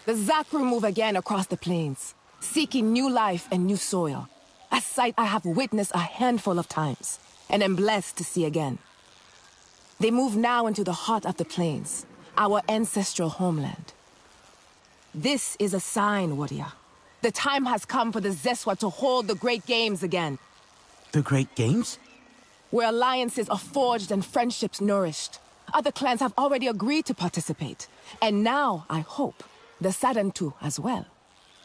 The Zakru move again across the plains, seeking new life and new soil. A sight I have witnessed a handful of times, and am blessed to see again. They move now into the heart of the plains, our ancestral homeland. This is a sign, warrior. The time has come for the Zeswa to hold the Great Games again. The Great Games? Where alliances are forged and friendships nourished. Other clans have already agreed to participate. And now, I hope, the Sadantu as well.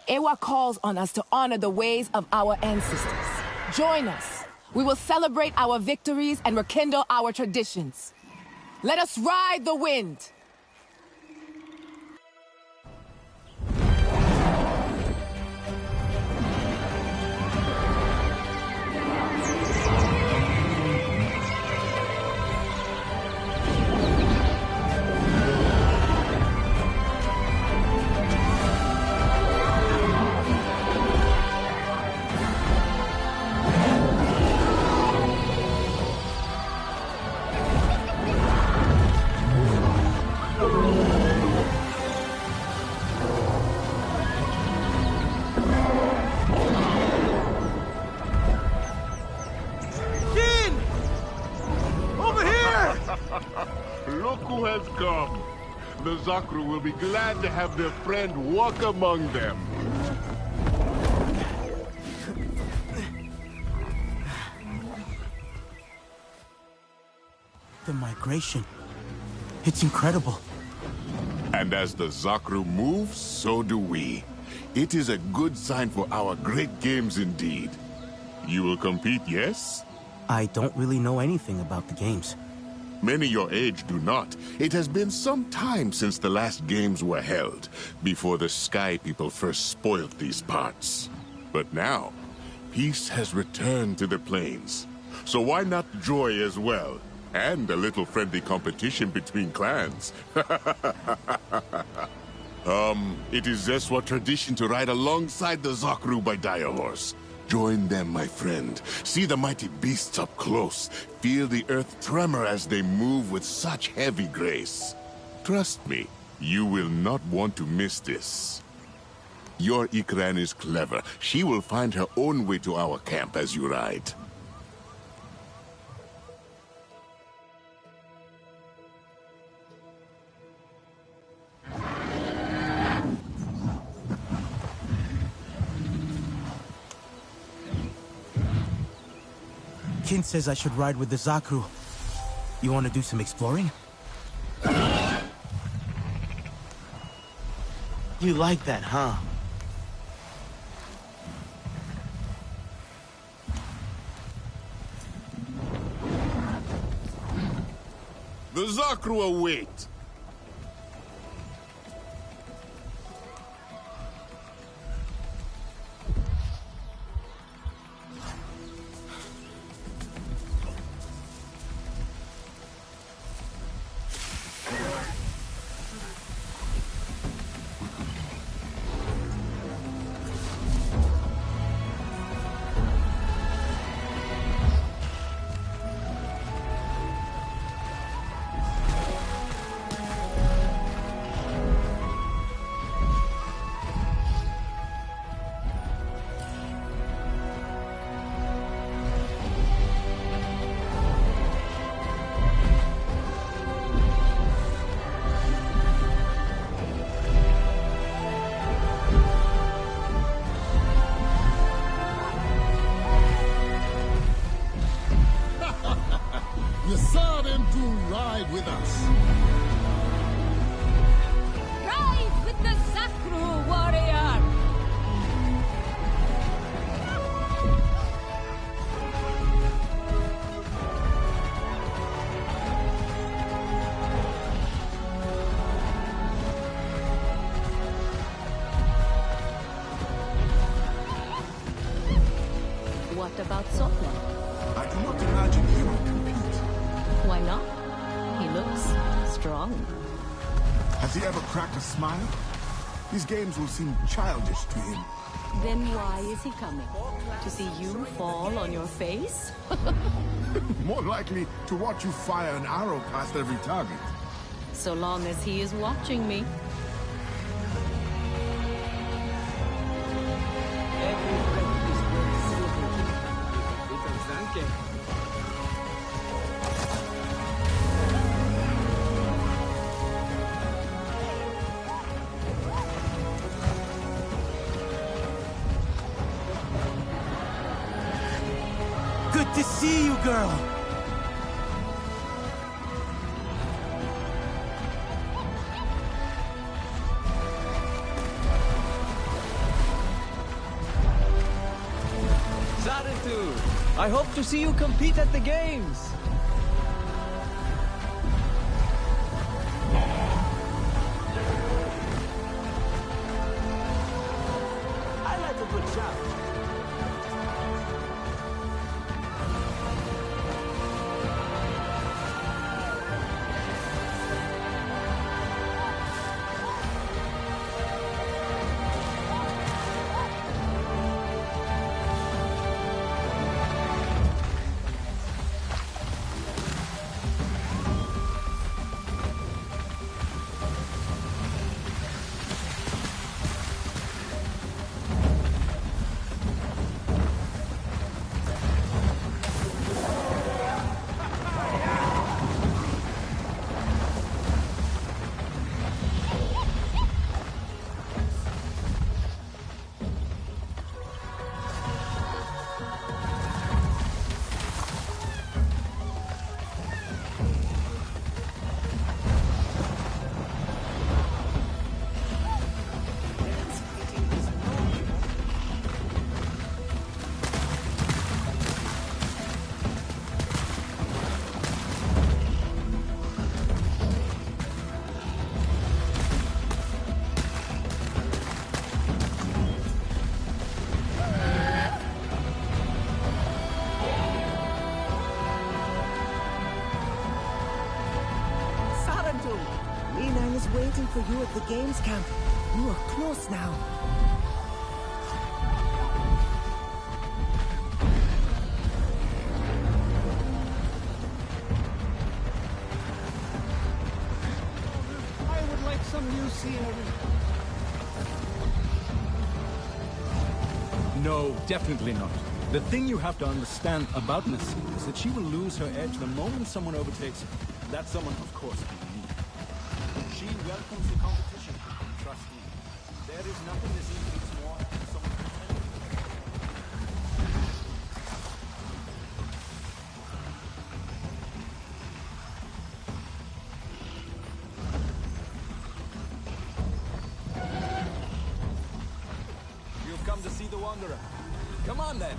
Ewa calls on us to honor the ways of our ancestors. Join us. We will celebrate our victories and rekindle our traditions. Let us ride the wind! Look who has come. The Zakru will be glad to have their friend walk among them. The migration. It's incredible. And as the Zakru move, so do we. It is a good sign for our great games indeed. You will compete, yes? I don't really know anything about the games. Many your age do not. It has been some time since the last games were held, before the Sky People first spoiled these parts. But now, peace has returned to the plains. So why not joy as well? And a little friendly competition between clans. It is Zeswa tradition to ride alongside the Zakru by Dire Horse. Join them, my friend. See the mighty beasts up close. Feel the earth tremor as they move with such heavy grace. Trust me, you will not want to miss this. Your Ikran is clever. She will find her own way to our camp as you ride. Kin says I should ride with the Zakru. You want to do some exploring? You like that, huh? The Zakru await! You saw them two ride with us. Ride with the Zakru, warrior! What about Sotla? I do not imagine he will compete. Why not? He looks strong. Has he ever cracked a smile? These games will seem childish to him. Then why is he coming? To see you fall on your face? More likely to watch you fire an arrow past every target. So long as he is watching me. game. Good to see you, girl! I hope to see you compete at the games. I like a good shout. Waiting for you at the games camp. You are close now. I would like some new scenery. No, definitely not. The thing you have to understand about Nessie is that she will lose her edge the moment someone overtakes her. That someone, of course, will be me. She welcomes the competition. Trust me. There is nothing this needs more than someone pretending. You've come to see the Wanderer. Come on then.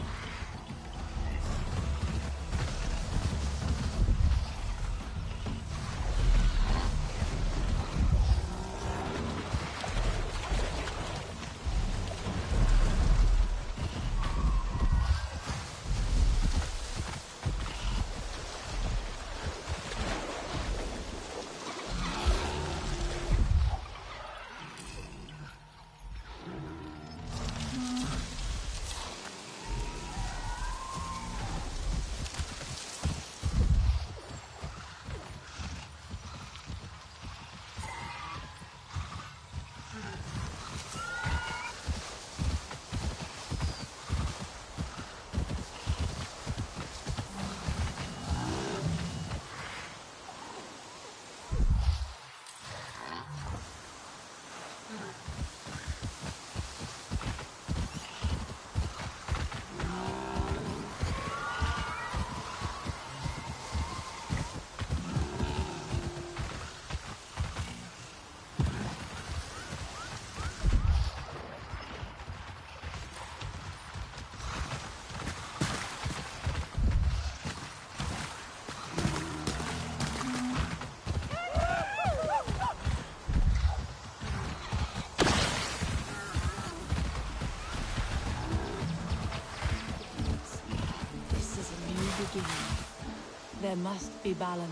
There must be balance.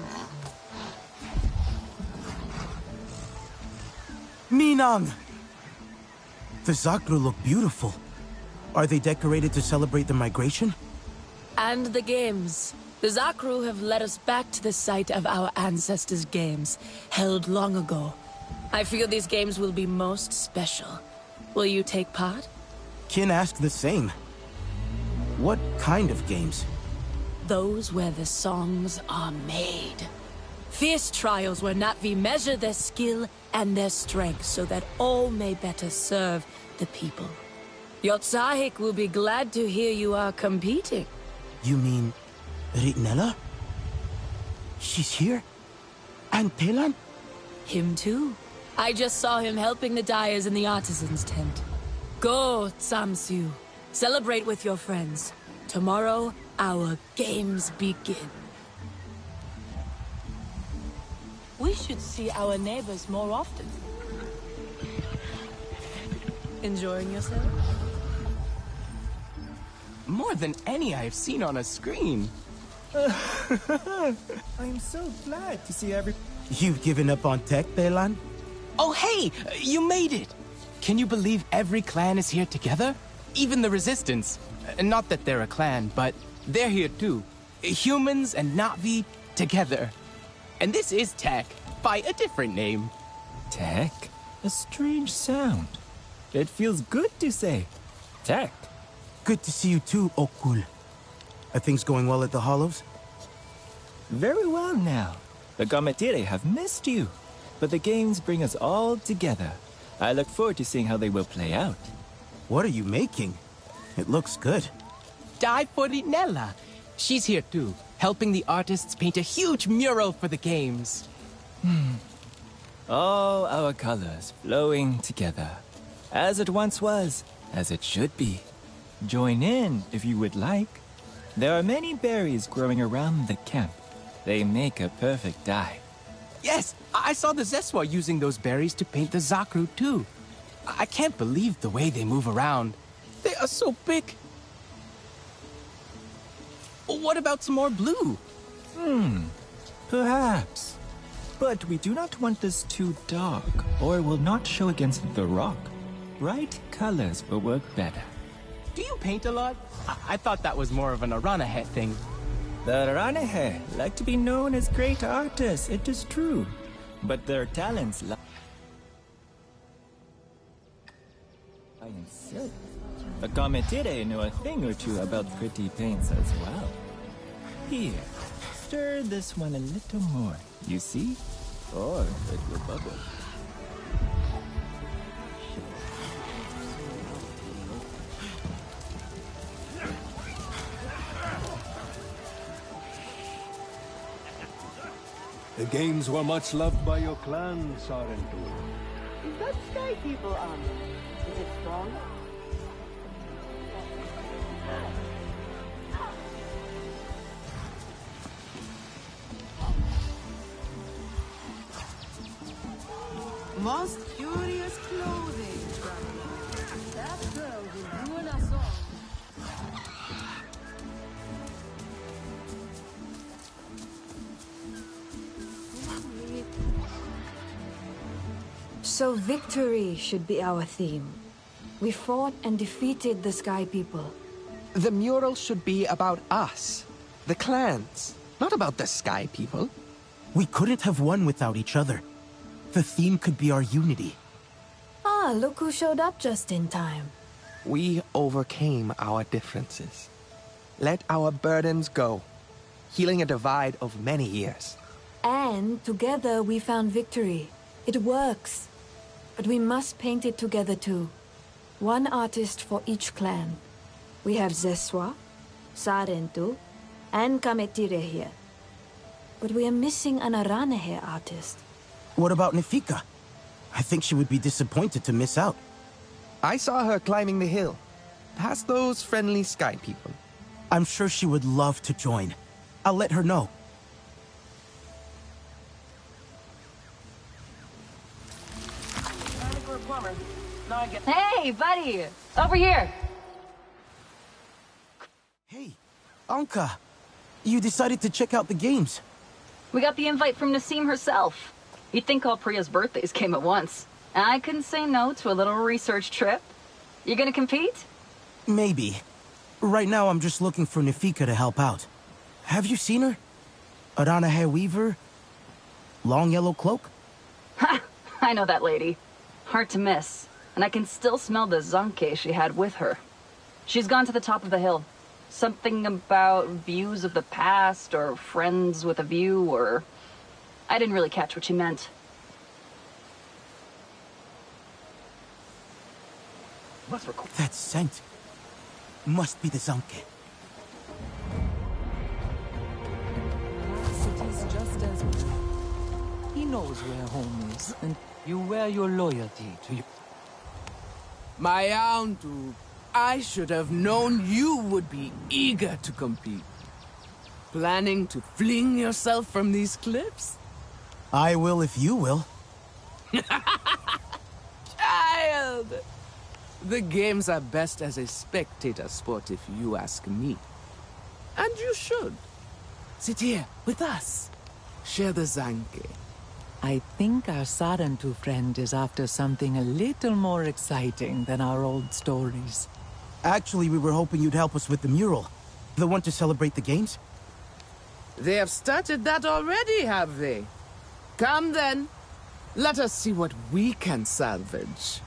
Minang! The Zakru look beautiful. Are they decorated to celebrate the migration? And the games. The Zakru have led us back to the site of our ancestors' games, held long ago. I feel these games will be most special. Will you take part? Kin asked the same. What kind of games? those where the songs are made. Fierce trials where Na'vi measure their skill and their strength so that all may better serve the people. Your Tsahik will be glad to hear you are competing. You mean Ritnella? She's here? And Telan? Him too. I just saw him helping the dyers in the artisans' tent. Go, Tsamsu. Celebrate with your friends. Tomorrow, our games begin. We should see our neighbors more often. Enjoying yourself? More than any I've seen on a screen. I'm so glad to see every... You've given up on tech, Telan? Oh, hey! You made it! Can you believe every clan is here together? Even the Resistance. Not that they're a clan, but they're here too. Humans and Na'vi together. And this is Tech, by a different name. Tech? A strange sound. It feels good to say Tech. Good to see you too, Okul. Are things going well at the Hollows? Very well now. The Gametire have missed you. But the games bring us all together. I look forward to seeing how they will play out. What are you making? It looks good. Die for Ritnella. She's here too, helping the artists paint a huge mural for the games. All our colors flowing together. As it once was, as it should be. Join in if you would like. There are many berries growing around the camp. They make a perfect dye. Yes, I saw the Zeswa using those berries to paint the Zakru too. I can't believe the way they move around. They are so big. What about some more blue? Perhaps. But we do not want this too dark, or it will not show against the rock. Bright colors will work better. Do you paint a lot? I thought that was more of an Aranahet thing. The Ranahe like to be known as great artists, it is true. But their talents lie in silk. The Gametire know a thing or two about pretty paints as well. Here, stir this one a little more, you see? Or it will bubble. The games were much loved by your clan, Sarentu. Is that Sky People armor? Is it strong? Most curious clothing, traveler. That girl will ruin us all. So victory should be our theme. We fought and defeated the Sky People. The mural should be about us, the clans, not about the Sky People. We couldn't have won without each other. The theme could be our unity. Ah, look who showed up just in time. We overcame our differences. Let our burdens go, healing a divide of many years. And together we found victory. It works. But we must paint it together too. One artist for each clan. We have Zeswa, Sarentu, and Gametire here. But we are missing an Aranahe artist. What about Nefika? I think she would be disappointed to miss out. I saw her climbing the hill, past those friendly Sky People. I'm sure she would love to join. I'll let her know. Hey, buddy! Over here! Hey, Anka. You decided to check out the games. We got the invite from Nassim herself. You'd think all Priya's birthdays came at once. I couldn't say no to a little research trip. You gonna compete? Maybe. Right now, I'm just looking for Nefika to help out. Have you seen her? Aranahe Weaver? Long yellow cloak? Ha! I know that lady. Hard to miss. And I can still smell the zanke she had with her. She's gone to the top of the hill. Something about views of the past, or friends with a view, or... I didn't really catch what you meant. That scent must be the Zanke. City's just as... He knows where home is, and you wear your loyalty to you. My Antu, I should have known you would be eager to compete. Planning to fling yourself from these cliffs? I will if you will. Child! The games are best as a spectator sport if you ask me. And you should. Sit here with us. Share the Zanke. I think our Sarantu friend is after something a little more exciting than our old stories. Actually, we were hoping you'd help us with the mural. The one to celebrate the games? They have started that already, have they? Come then. Let us see what we can salvage.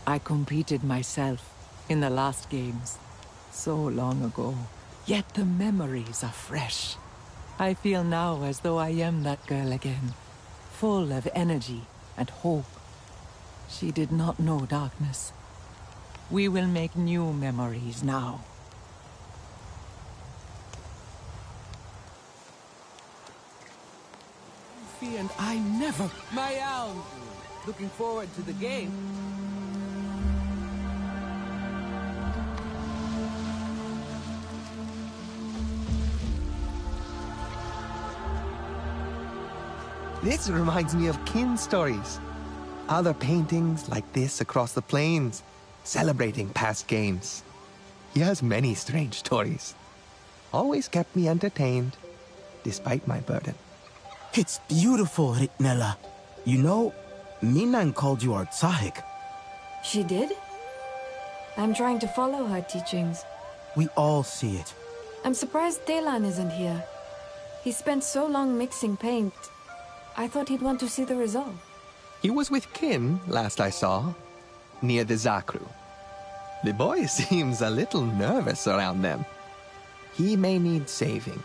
I competed myself in the last games. So long ago. Yet the memories are fresh. I feel now as though I am that girl again. Full of energy and hope. She did not know darkness. We will make new memories now. And I never... My own. Looking forward to the game. This reminds me of Kin's stories. Other paintings like this across the plains, celebrating past games. He has many strange stories. Always kept me entertained, despite my burden. It's beautiful, Ritnella. You know, Minan called you our Tsahik. She did? I'm trying to follow her teachings. We all see it. I'm surprised Telan isn't here. He spent so long mixing paint. I thought he'd want to see the result. He was with Kin, last I saw, near the Zakru. The boy seems a little nervous around them. He may need saving.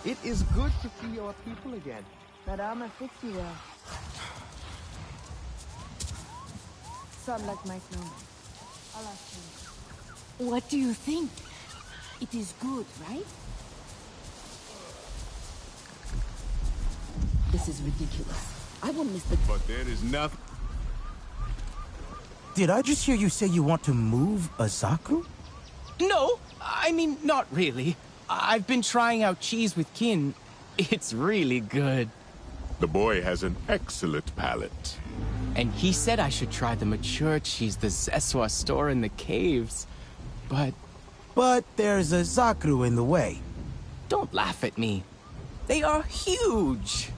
It is good to see your people again. Madame fix you well. Some like my clone. I'll ask you. What do you think? It is good, right? This is ridiculous. I won't miss the... But there is nothing... Did I just hear you say you want to move a Zakru? No, I mean, not really. I've been trying out cheese with Kin. It's really good. The boy has an excellent palate. And he said I should try the mature cheese the Zeswa store in the caves. But there's a Zakru in the way. Don't laugh at me. They are huge.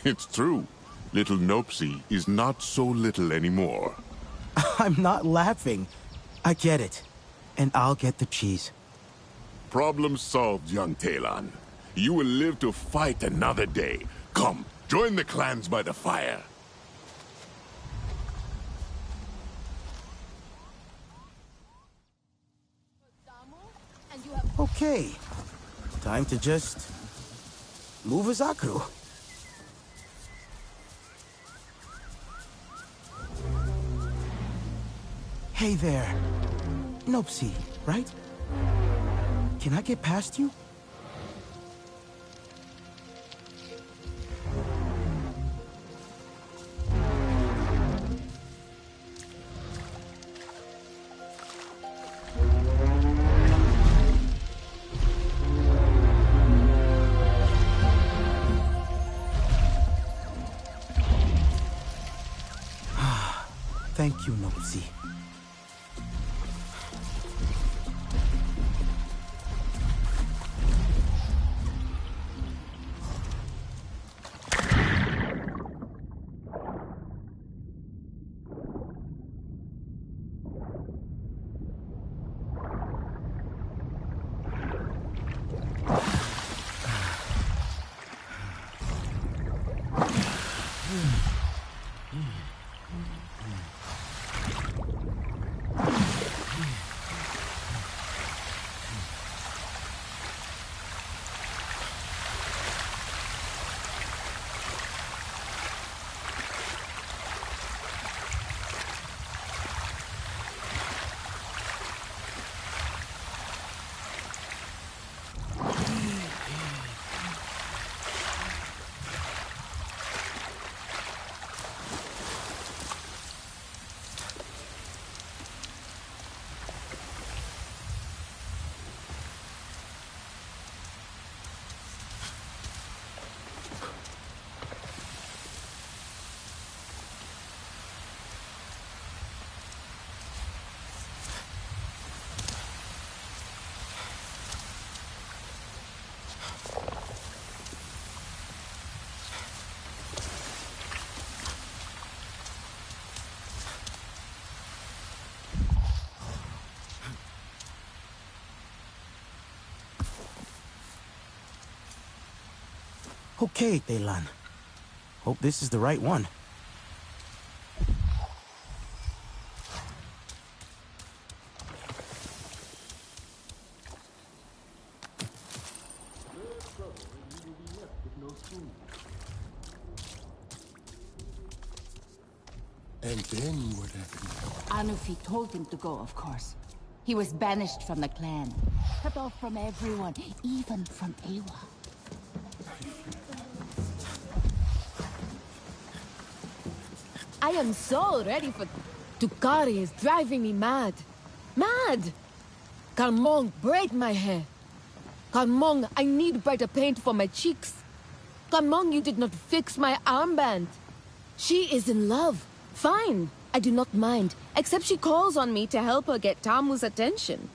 It's true. Little Nopsy is not so little anymore. I'm not laughing. I get it. And I'll get the cheese. Problem solved, young Talon. You will live to fight another day. Come, join the clans by the fire. Okay. Time to just... move a Zakru. Hey there. Nopsy, right? Can I get past you? Thank you, Nopsy. Okay, Telan. Hope this is the right one. And then what happened? Anufi told him to go, of course. He was banished from the clan, cut off from everyone, even from Ewa. I am so ready for... Tukari is driving me mad. Mad! Kalmong, braid my hair. Kalmong, I need brighter paint for my cheeks. Kalmong, you did not fix my armband. She is in love. Fine, I do not mind, except she calls on me to help her get Tamu's attention.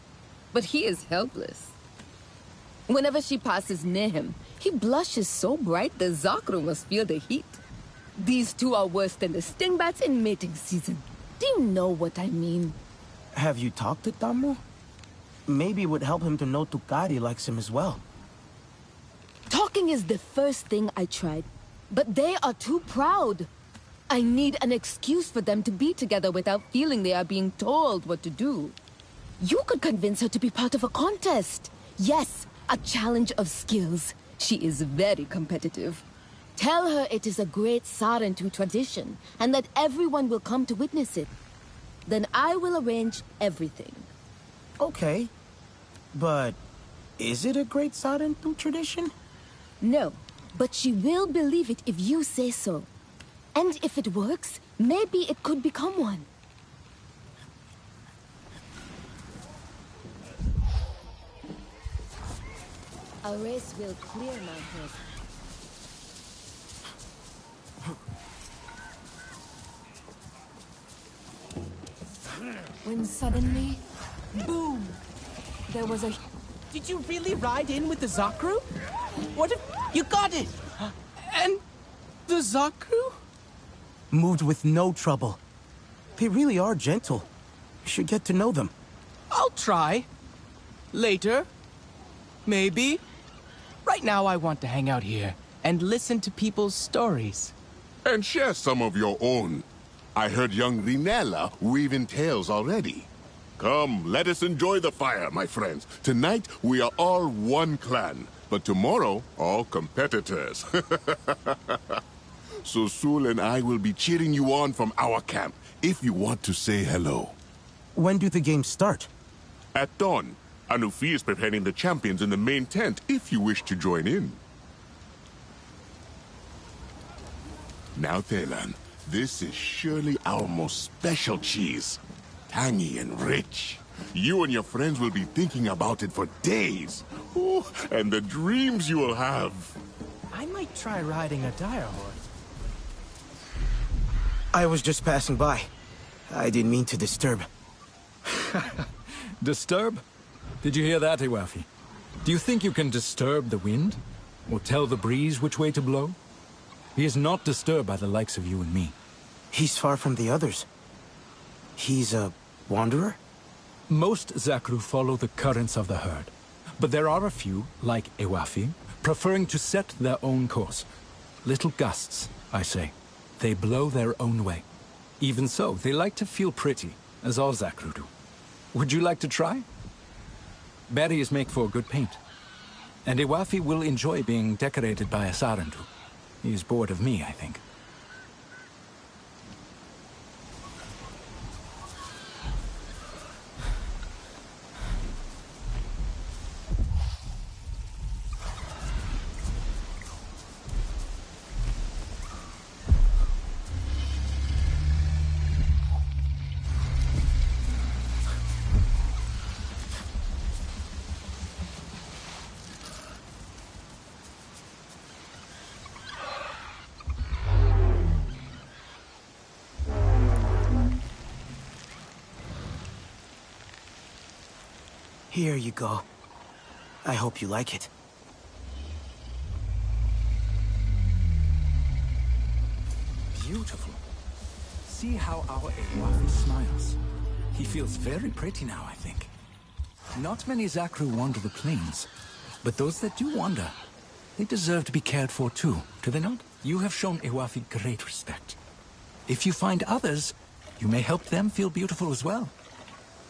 But he is helpless. Whenever she passes near him, he blushes so bright the Zakru must feel the heat. These two are worse than the stingbats in mating season. Do you know what I mean? Have you talked to Tamu? Maybe it would help him to know Tukari likes him as well. Talking is the first thing I tried, but they are too proud. I need an excuse for them to be together without feeling they are being told what to do. You could convince her to be part of a contest. Yes, a challenge of skills. She is very competitive. Tell her it is a great Sarentu tradition, and that everyone will come to witness it. Then I will arrange everything. Okay. But is it a great Sarentu tradition? No, but she will believe it if you say so. And if it works, maybe it could become one. A race will clear my head. When suddenly, boom, there was a... Did you really ride in with the Zakru? What if... You got it! And the Zakru? Moved with no trouble. They really are gentle. You should get to know them. I'll try. Later. Maybe. Right now I want to hang out here and listen to people's stories. And share some of your own. I heard young Rinella weaving tales already. Come, let us enjoy the fire, my friends. Tonight, we are all one clan, but tomorrow, all competitors. So Sul and I will be cheering you on from our camp, if you want to say hello. When do the games start? At dawn. Anufi is preparing the champions in the main tent, if you wish to join in. Now, Telan, this is surely our most special cheese. Tangy and rich. You and your friends will be thinking about it for days. Ooh, and the dreams you will have. I might try riding a dire horse. I was just passing by. I didn't mean to disturb. Disturb? Did you hear that, Iwafi? Do you think you can disturb the wind? Or tell the breeze which way to blow? He is not disturbed by the likes of you and me. He's far from the others. He's a wanderer? Most Zakru follow the currents of the herd. But there are a few, like Iwafi, preferring to set their own course. Little gusts, I say. They blow their own way. Even so, they like to feel pretty, as all Zakru do. Would you like to try? Berries make for good paint. And Iwafi will enjoy being decorated by a Sarentu. He is bored of me, I think. Here you go. I hope you like it. Beautiful. See how our Iwafi smiles. He feels very pretty now, I think. Not many Zakru wander the plains, but those that do wander, They deserve to be cared for too, do they not? You have shown Iwafi great respect. If you find others, you may help them feel beautiful as well.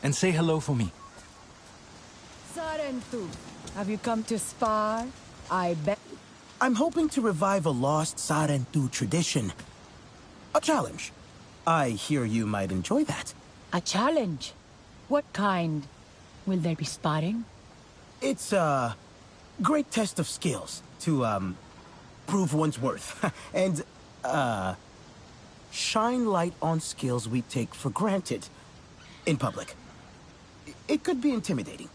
And say hello for me. Sarentu, have you come to spar? I bet. I'm hoping to revive a lost Sarentu tradition. A challenge. I hear you might enjoy that. A challenge? What kind? Will there be sparring? It's a great test of skills to, prove one's worth. And, shine light on skills we take for granted in public. It could be intimidating.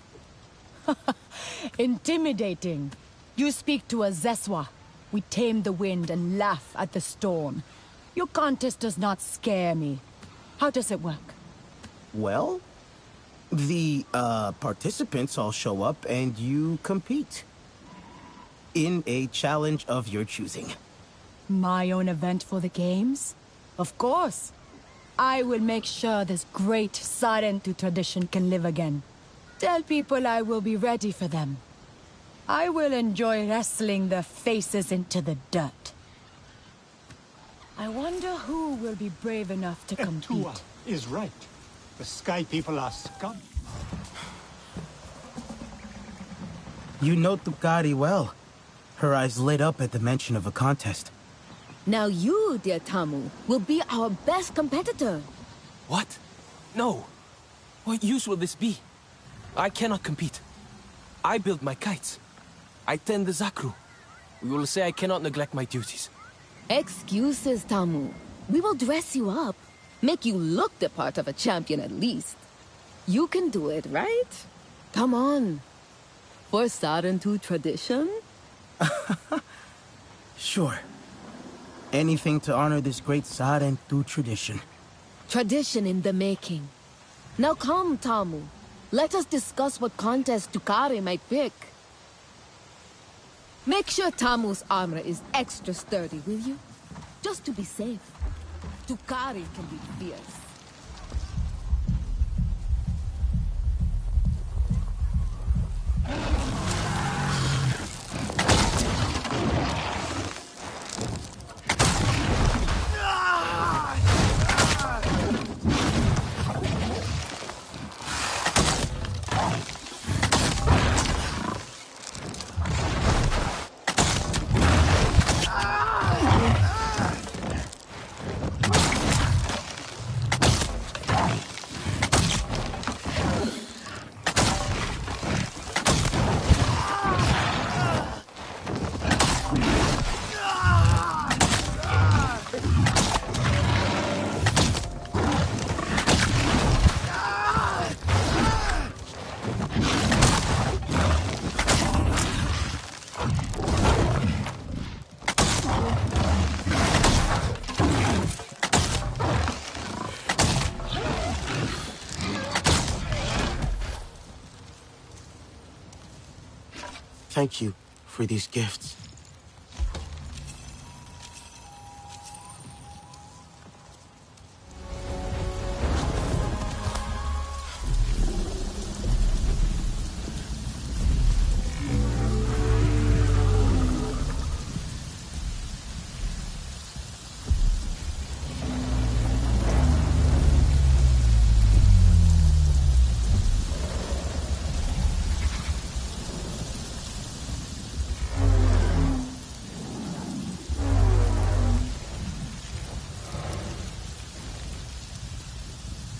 Intimidating? You speak to a Zeswa. We tame the wind and laugh at the storm. Your contest does not scare me. How does it work? Well, the, participants all show up and you compete. In a challenge of your choosing. My own event for the games? Of course. I will make sure this great Sarentu tradition can live again. Tell people I will be ready for them. I will enjoy wrestling their faces into the dirt. I wonder who will be brave enough to compete. Tua is right. The Sky people are scum. You know Tukari well. Her eyes lit up at the mention of a contest. Now you, dear Tamu, will be our best competitor. What? No. What use will this be? I cannot compete. I build my kites. I tend the Zakru. You will say I cannot neglect my duties. Excuses, Tamu. We will dress you up. Make you look the part of a champion at least. You can do it, right? Come on. For Sarentu tradition? Sure. Anything to honor this great Sarentu tradition. Tradition in the making. Now come, Tamu. Let us discuss what contest Tukari might pick. Make sure Tamu's armor is extra sturdy, will you? Just to be safe. Tukari can be fierce. Thank you for these gifts.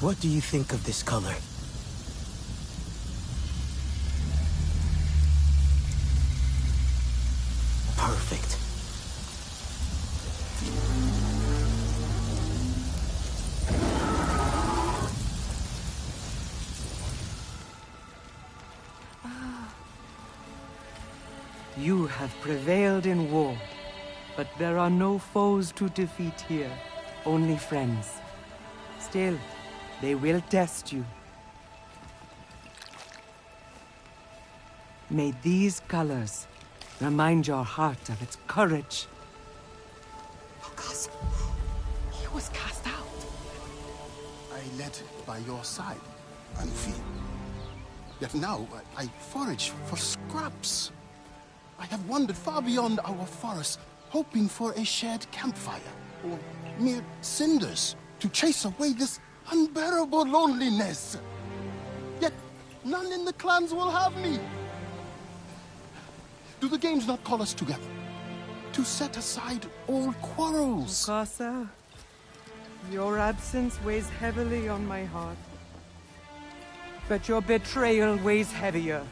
What do you think of this color? Perfect. You have prevailed in war, but there are no foes to defeat here, only friends. Still, they will test you. May these colors remind your heart of its courage. Lucas, he was cast out. I led by your side, Anfi. Yet now I forage for scraps. I have wandered far beyond our forest, hoping for a shared campfire, or mere cinders, to chase away this unbearable loneliness. Yet none in the clans will have me. Do the games not call us together? To set aside all quarrels? Mukasa, your absence weighs heavily on my heart. But your betrayal weighs heavier.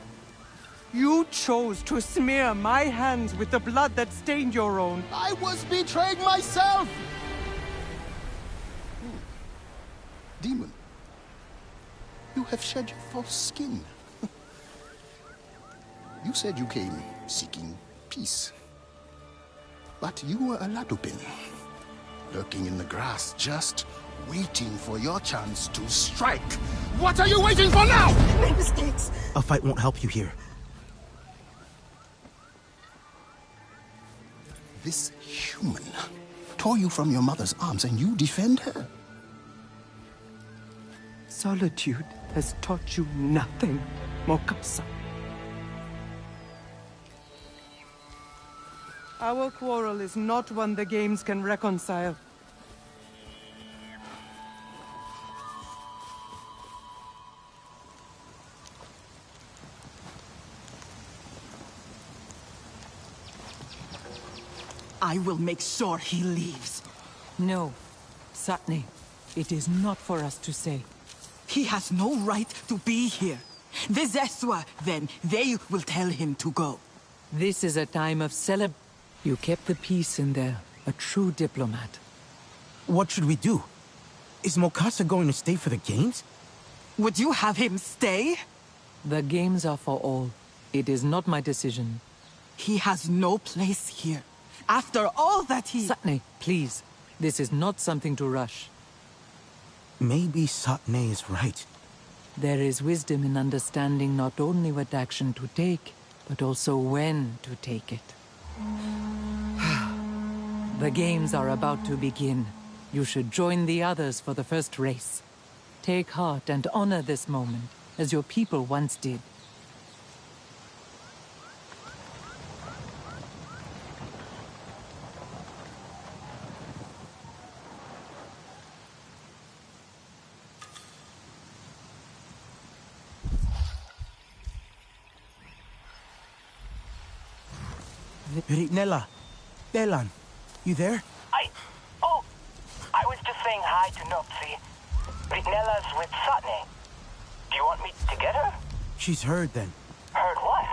You chose to smear my hands with the blood that stained your own. I was betrayed myself! Demon, you have shed your false skin. You said you came seeking peace. But you were a Ladupin, lurking in the grass, just waiting for your chance to strike. What are you waiting for now? Make mistakes. A fight won't help you here. This human tore you from your mother's arms and you defend her? Solitude has taught you nothing, Mokasa. Our quarrel is not one the games can reconcile. I will make sure he leaves. No, Satne, it is not for us to say. He has no right to be here. The Zeswa, then, they will tell him to go. This is a time of You kept the peace in there, a true diplomat. What should we do? Is Mokasa going to stay for the games? Would you have him stay? The games are for all. It is not my decision. He has no place here. After all that he... Satne, please. This is not something to rush. Maybe Satne is right. There is wisdom in understanding not only what action to take, but also when to take it. The games are about to begin. You should join the others for the first race. Take heart and honor this moment, as your people once did. Ritnella, Delan, you there? I was just saying hi to Nopsi. Ritnella's with Satne. Do you want me to get her? She's heard then. Heard what?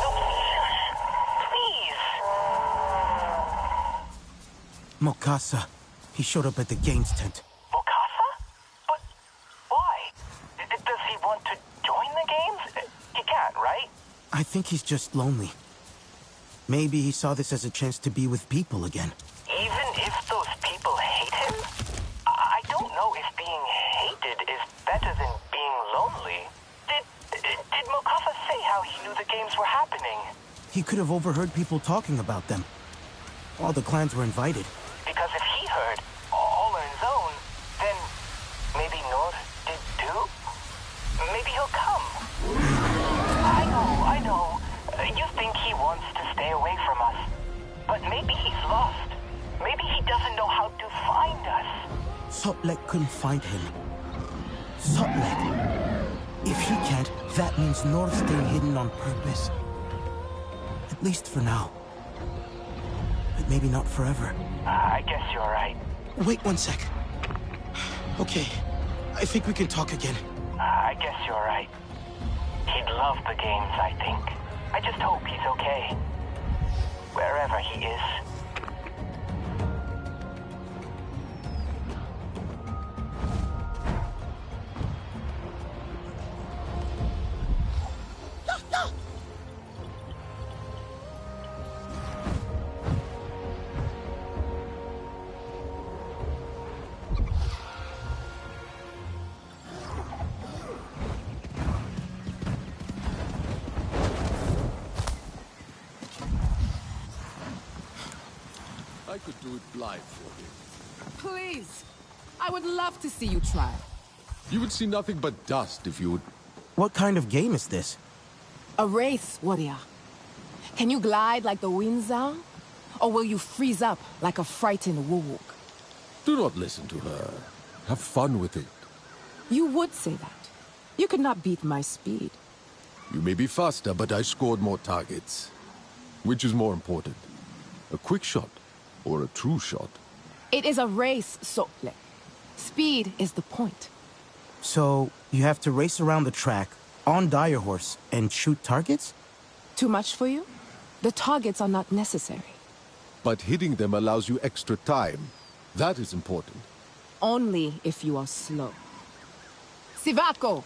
Nopsi, shush. Please. Mokasa. He showed up at the games tent. Mokasa? But why? Does he want to join the games? He can't, right? I think he's just lonely. Maybe he saw this as a chance to be with people again. Even if those people hate him? I don't know if being hated is better than being lonely. Did Mokasa say how he knew the games were happening? He could have overheard people talking about them. All the clans were invited. Because if he heard, all on his own, then maybe Nord did too? Maybe he'll come. I know. You think he wants to stay away from us. But maybe he's lost. Maybe he doesn't know how to find us. Sotlek couldn't find him. Sotlek. If he can't, that means North's staying hidden on purpose. At least for now. But maybe not forever. I guess you're right. Wait 1 sec. Okay, I think we can talk again. I guess you're right. He'd love the games, I think. I just hope he's okay. Wherever he is. I could do it blindfolded. Please. I would love to see you try. You would see nothing but dust if you would... What kind of game is this? A race, warrior. Can you glide like the wind zone? Or will you freeze up like a frightened woo-wook? Do not listen to her. Have fun with it. You would say that. You could not beat my speed. You may be faster, but I scored more targets. Which is more important? A quick shot or a true shot? It is a race, Sople. Speed is the point. So, you have to race around the track on Dire Horse and shoot targets? Too much for you? The targets are not necessary. But hitting them allows you extra time. That is important. Only if you are slow. Sivako!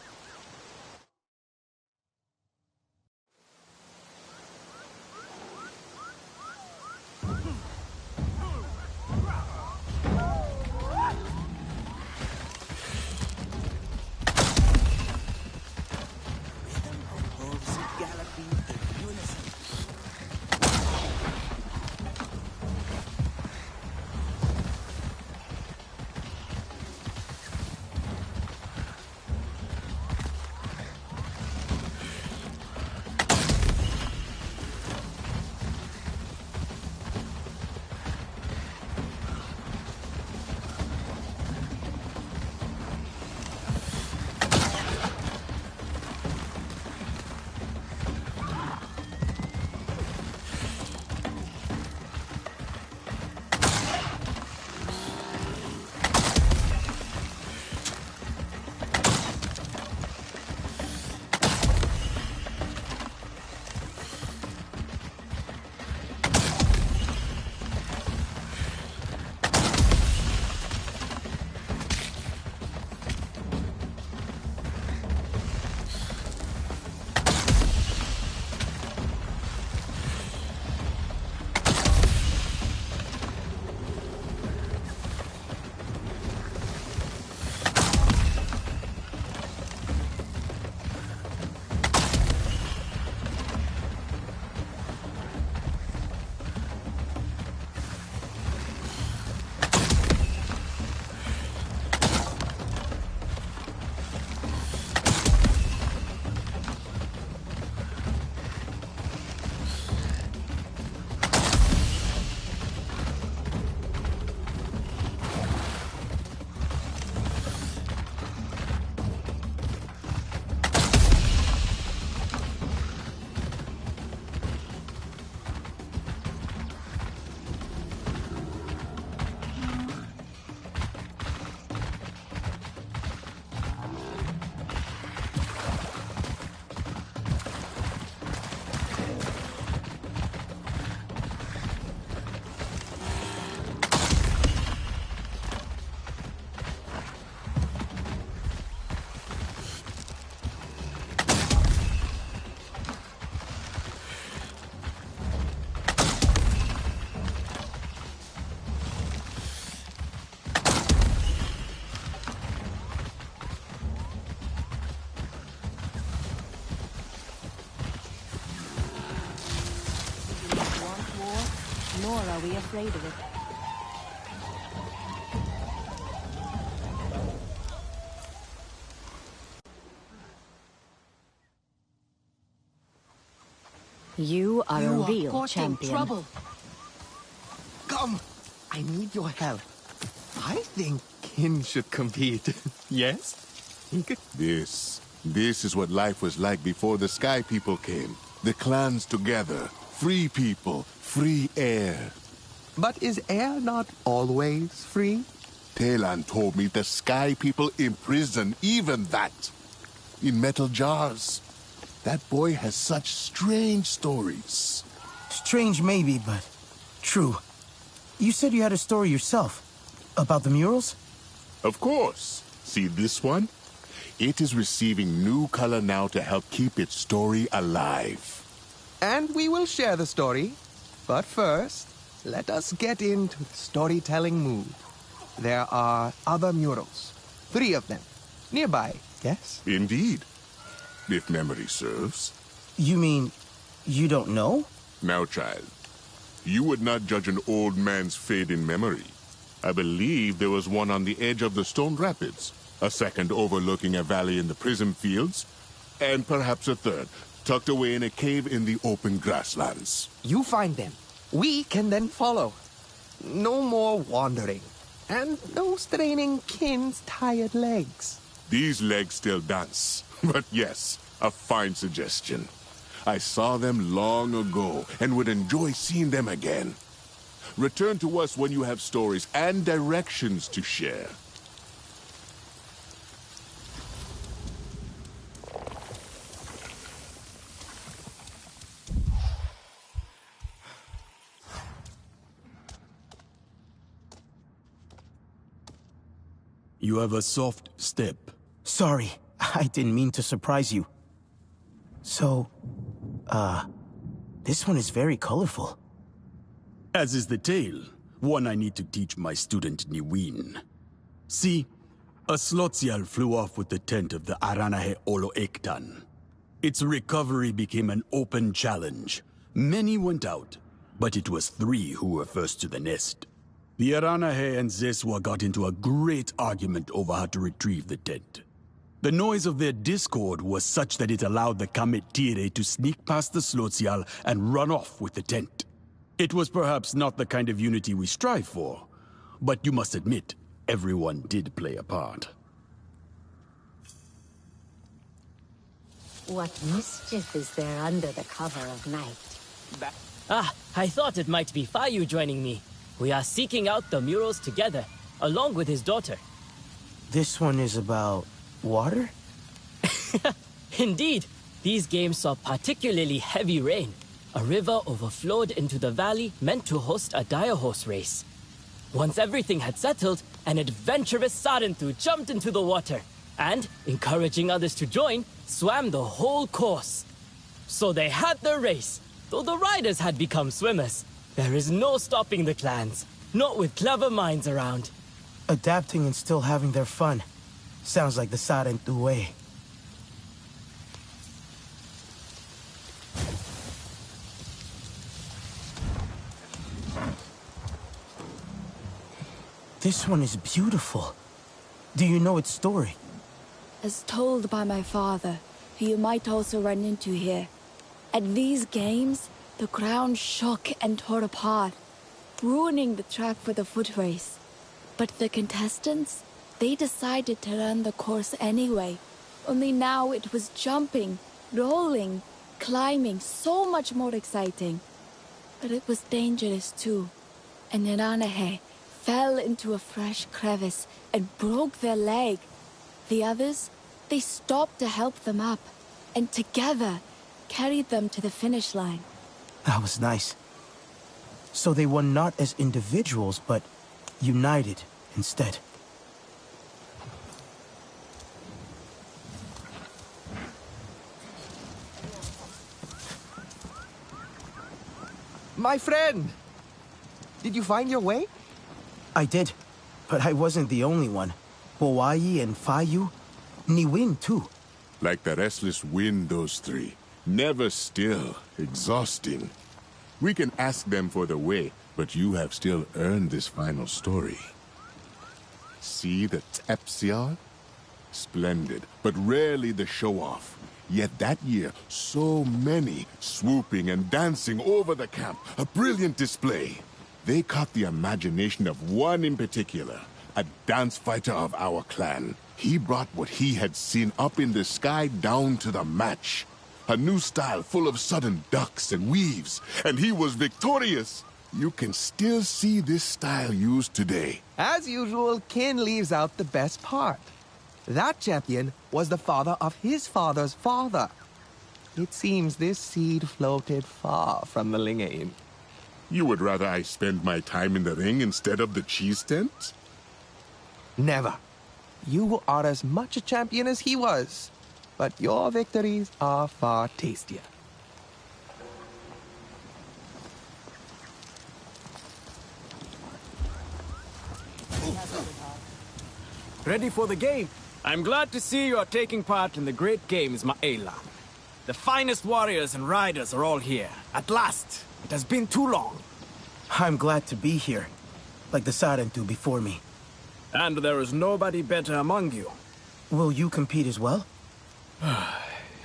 Nor are we afraid of it. You are a real champion. Trouble. Come, I need your help. I think Kin should compete. Yes? This is what life was like before the Sky People came. The clans together. Free people. Free air. But is air not always free? Talan told me the Sky People imprison even that. In metal jars. That boy has such strange stories. Strange maybe, but true. You said you had a story yourself. About the murals? Of course. See this one? It is receiving new color now to help keep its story alive. And we will share the story. But first, let us get into the storytelling mood. There are other murals. 3 of them. Nearby, yes? Indeed. If memory serves. You mean, you don't know? Now, child, you would not judge an old man's fate in memory. I believe there was one on the edge of the Stone Rapids, a second overlooking a valley in the Prism Fields, and perhaps a third. tucked away in a cave in the open grasslands. You find them. We can then follow. No more wandering. And no straining Kin's tired legs. These legs still dance. But yes, a fine suggestion. I saw them long ago and would enjoy seeing them again. Return to us when you have stories and directions to share. You have a soft step. Sorry, I didn't mean to surprise you. So, this one is very colorful. As is the tale, one I need to teach my student Niwin. See, a Slotsial flew off with the tent of the Aranahe Olo Ektan. Its recovery became an open challenge. Many went out, but it was 3 who were first to the nest. The Aranahe and Zeswa got into a great argument over how to retrieve the tent. The noise of their discord was such that it allowed the Kametire to sneak past the Slotsial and run off with the tent. It was perhaps not the kind of unity we strive for, but you must admit, everyone did play a part. What mischief is there under the cover of night? Ah, I thought it might be Fayu joining me. We are seeking out the murals together, along with his daughter. This one is about water? Indeed, these games saw particularly heavy rain. A river overflowed into the valley meant to host a dire horse race. Once everything had settled, an adventurous Sarentu jumped into the water and, encouraging others to join, swam the whole course. So they had their race, though the riders had become swimmers. There is no stopping the clans, not with clever minds around. Adapting and still having their fun. Sounds like the Sarentu way. This one is beautiful. Do you know its story? As told by my father, who you might also run into here. At these games, the ground shook and tore apart, ruining the track for the foot race. But the contestants, they decided to run the course anyway. Only now it was jumping, rolling, climbing, so much more exciting. But it was dangerous too. And Iranahe fell into a fresh crevice and broke their leg. The others, they stopped to help them up, and together carried them to the finish line. That was nice. So they won not as individuals, but united instead. My friend! Did you find your way? I did, but I wasn't the only one. Hawaii and Fayu, Niwin too. Like the restless wind, those 3. Never still, exhausting. We can ask them for the way, but you have still earned this final story. See the Tepsial? Splendid, but rarely the show-off. Yet that year, so many swooping and dancing over the camp. A brilliant display. They caught the imagination of one in particular, a dance fighter of our clan. He brought what he had seen up in the sky down to the match. A new style full of sudden ducks and weaves, and he was victorious. You can still see this style used today. As usual, Kin leaves out the best part. That champion was the father of his father's father. It seems this seed floated far from the Lingane. You would rather I spend my time in the ring instead of the cheese tent? Never. You are as much a champion as he was, but your victories are far tastier. Ready for the game? I'm glad to see you are taking part in the great games, Ma'ela. The finest warriors and riders are all here. At last! It has been too long. I'm glad to be here, like the Sarentu before me. And there is nobody better among you. Will you compete as well?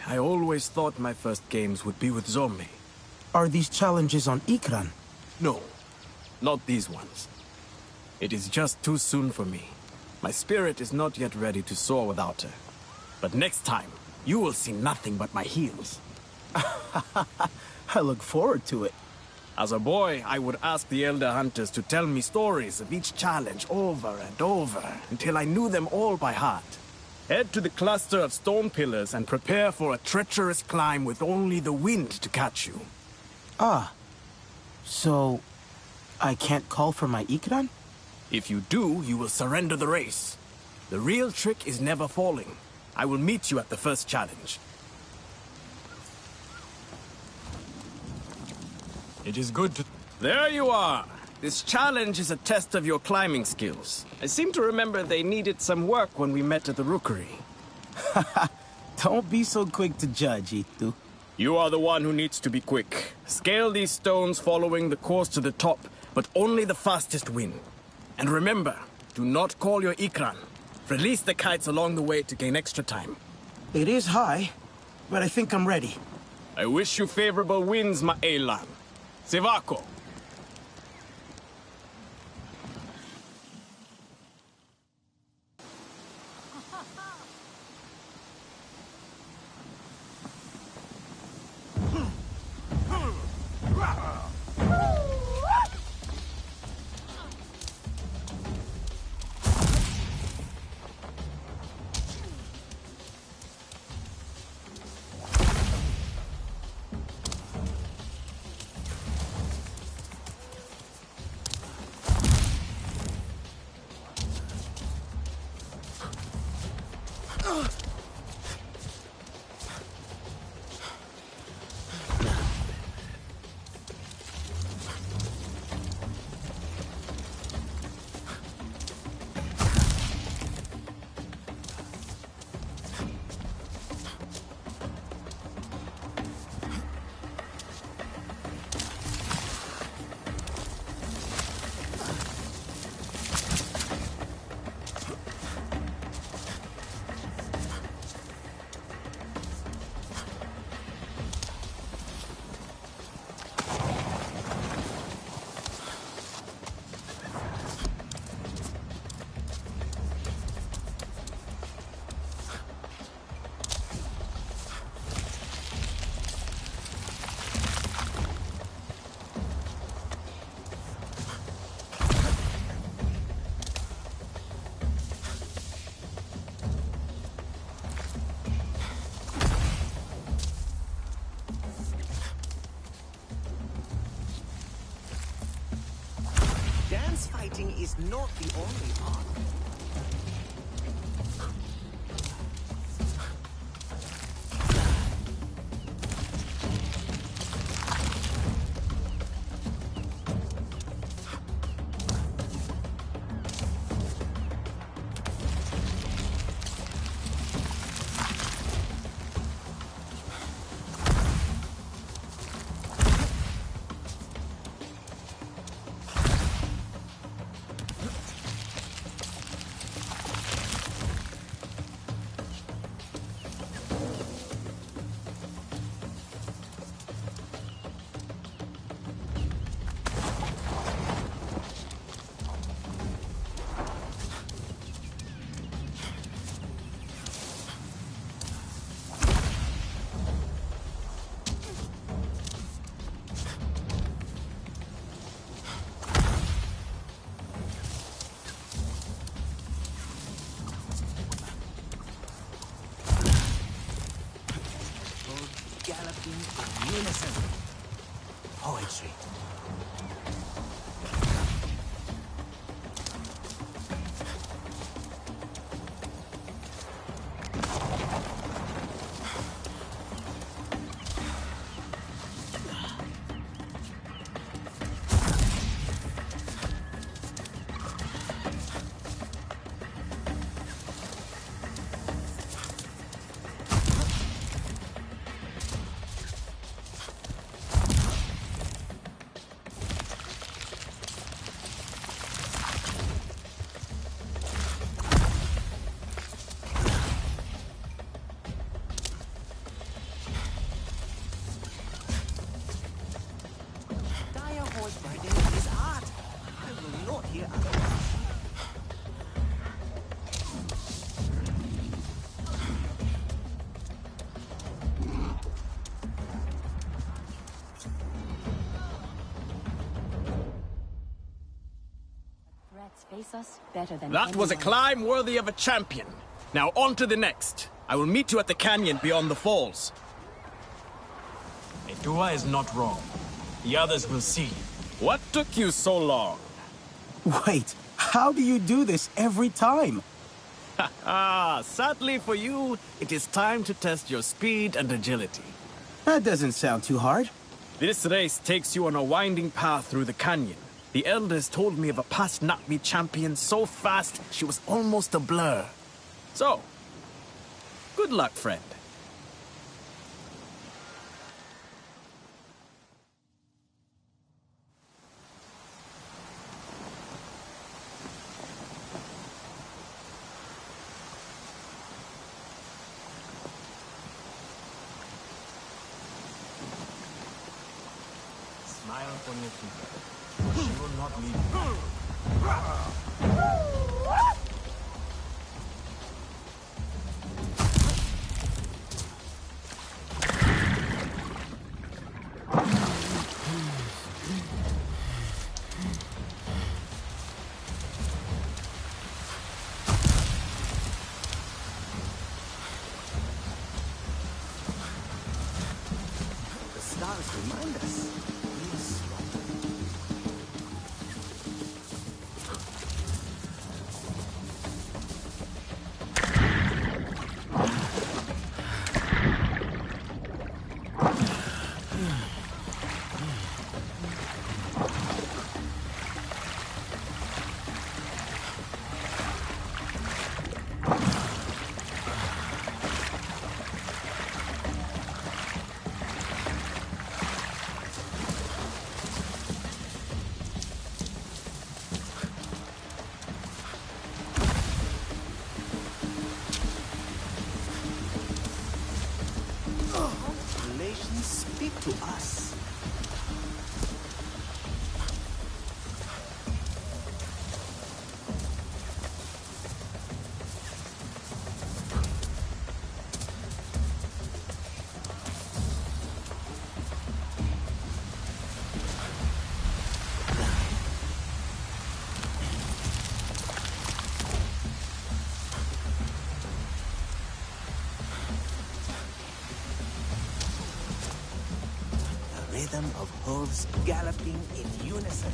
I always thought my first games would be with Zombie. Are these challenges on Ikran? No, not these ones. It is just too soon for me. My spirit is not yet ready to soar without her. But next time, you will see nothing but my heels. I look forward to it. As a boy, I would ask the Elder Hunters to tell me stories of each challenge over and over, until I knew them all by heart. Head to the cluster of stone pillars and prepare for a treacherous climb with only the wind to catch you. Ah. So, I can't call for my Ikran? If you do, you will surrender the race. The real trick is never falling. I will meet you at the first challenge. It is good to... There you are! This challenge is a test of your climbing skills. I seem to remember they needed some work when we met at the rookery. Don't be so quick to judge, Itu. You are the one who needs to be quick. Scale these stones following the course to the top, but only the fastest win. And remember, do not call your Ikran. Release the kites along the way to gain extra time. It is high, but I think I'm ready. I wish you favorable winds, Ma'elan. Sevako. Fighting is not the only art. Galloping in unison. Poetry. Dio's burden is art. I will not hear otherwise. Threats face us better than That was a anyone. climb worthy of a champion. Now on to the next. I will meet you at the canyon beyond the falls. Dua is not wrong. The others will see. What took you so long? Wait, how do you do this every time? Sadly for you, it is time to test your speed and agility. That doesn't sound too hard. This race takes you on a winding path through the canyon. The elders told me of a past Na'vi champion so fast she was almost a blur. So, good luck, friend. Smile upon your people. She will not leave you. The stars remind us. Yes. Constellations speak to us. The rhythm of hooves galloping in unison.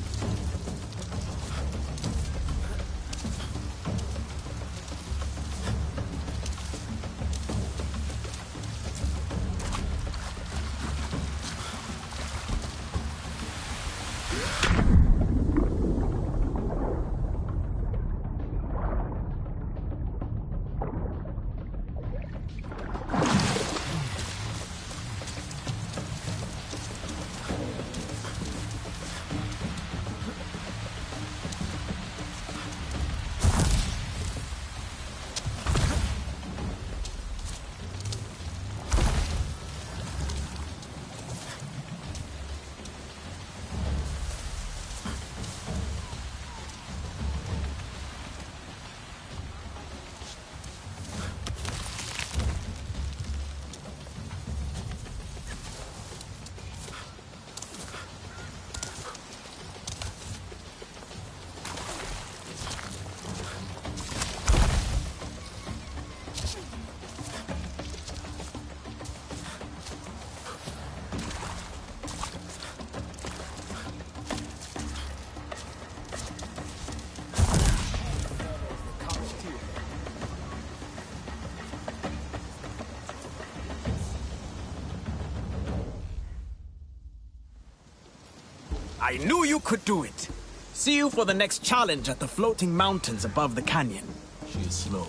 I knew you could do it. See you for the next challenge at the floating mountains above the canyon. She is slow.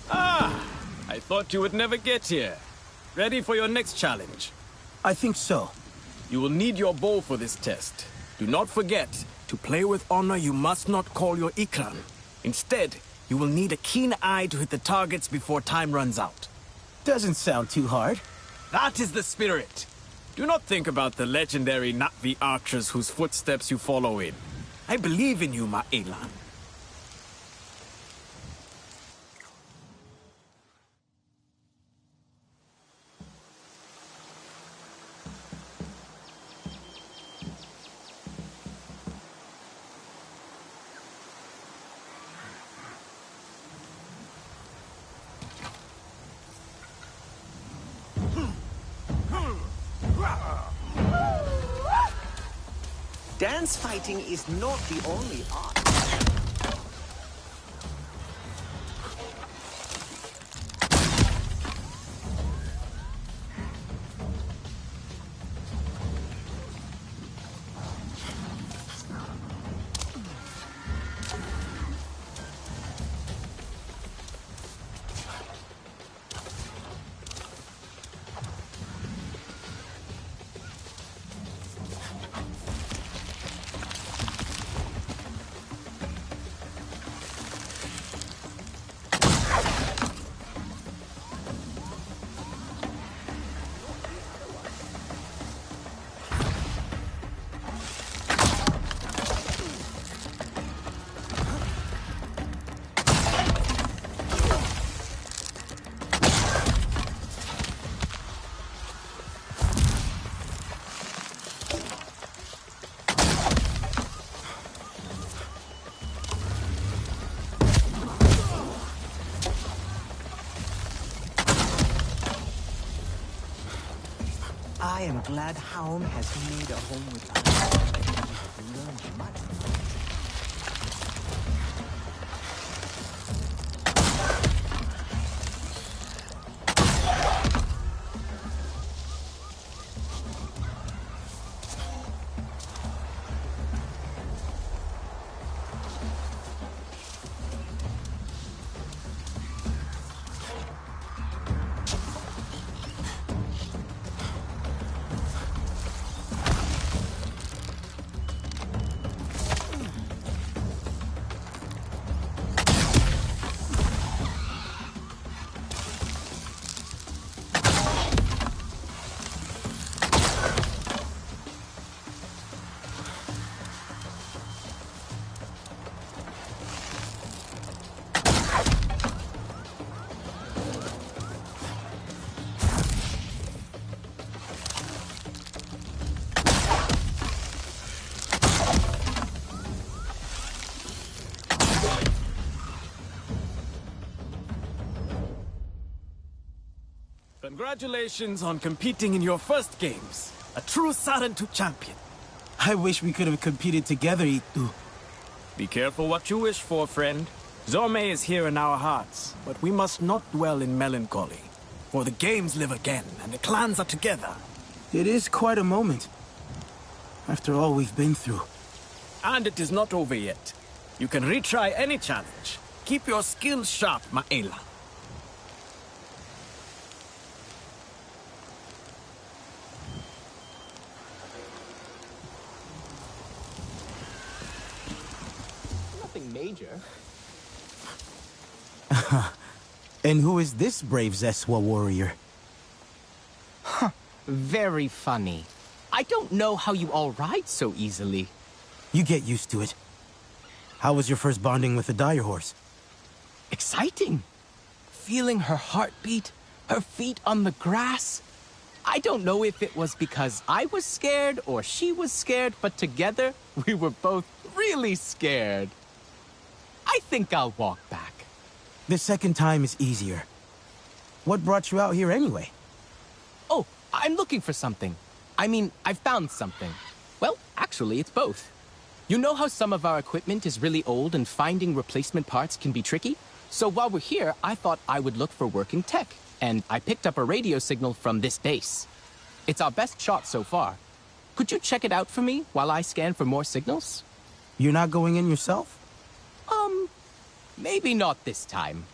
I thought you would never get here. Ready for your next challenge? I think so. You will need your bow for this test. Do not forget, to play with honor you must not call your ikran. Instead, you will need a keen eye to hit the targets before time runs out. Doesn't sound too hard. That is the spirit. Do not think about the legendary Na'vi archers whose footsteps you follow in. I believe in you, Ma'elan. Dance fighting is not the only art. I am glad Haum has made a home with us. We've learned much. Congratulations on competing in your first games. A true Sarentu champion. I wish we could have competed together, Itu. Be careful what you wish for, friend. Zorme is here in our hearts, but we must not dwell in melancholy. For the games live again, and the clans are together. It is quite a moment. After all we've been through. And it is not over yet. You can retry any challenge. Keep your skills sharp, Ma'ela. Major. And who is this brave Zeswa warrior? Huh. Very funny. I don't know how you all ride so easily. You get used to it. How was your first bonding with the dire horse? Exciting. Feeling her heartbeat, her feet on the grass. I don't know if it was because I was scared or she was scared, but together we were both really scared. I think I'll walk back. The second time is easier. What brought you out here anyway? Oh, I'm looking for something. I mean, I found something. Well, actually, it's both. You know how some of our equipment is really old and finding replacement parts can be tricky? So while we're here, I thought I would look for working tech, and I picked up a radio signal from this base. It's our best shot so far. Could you check it out for me while I scan for more signals? You're not going in yourself? Maybe not this time.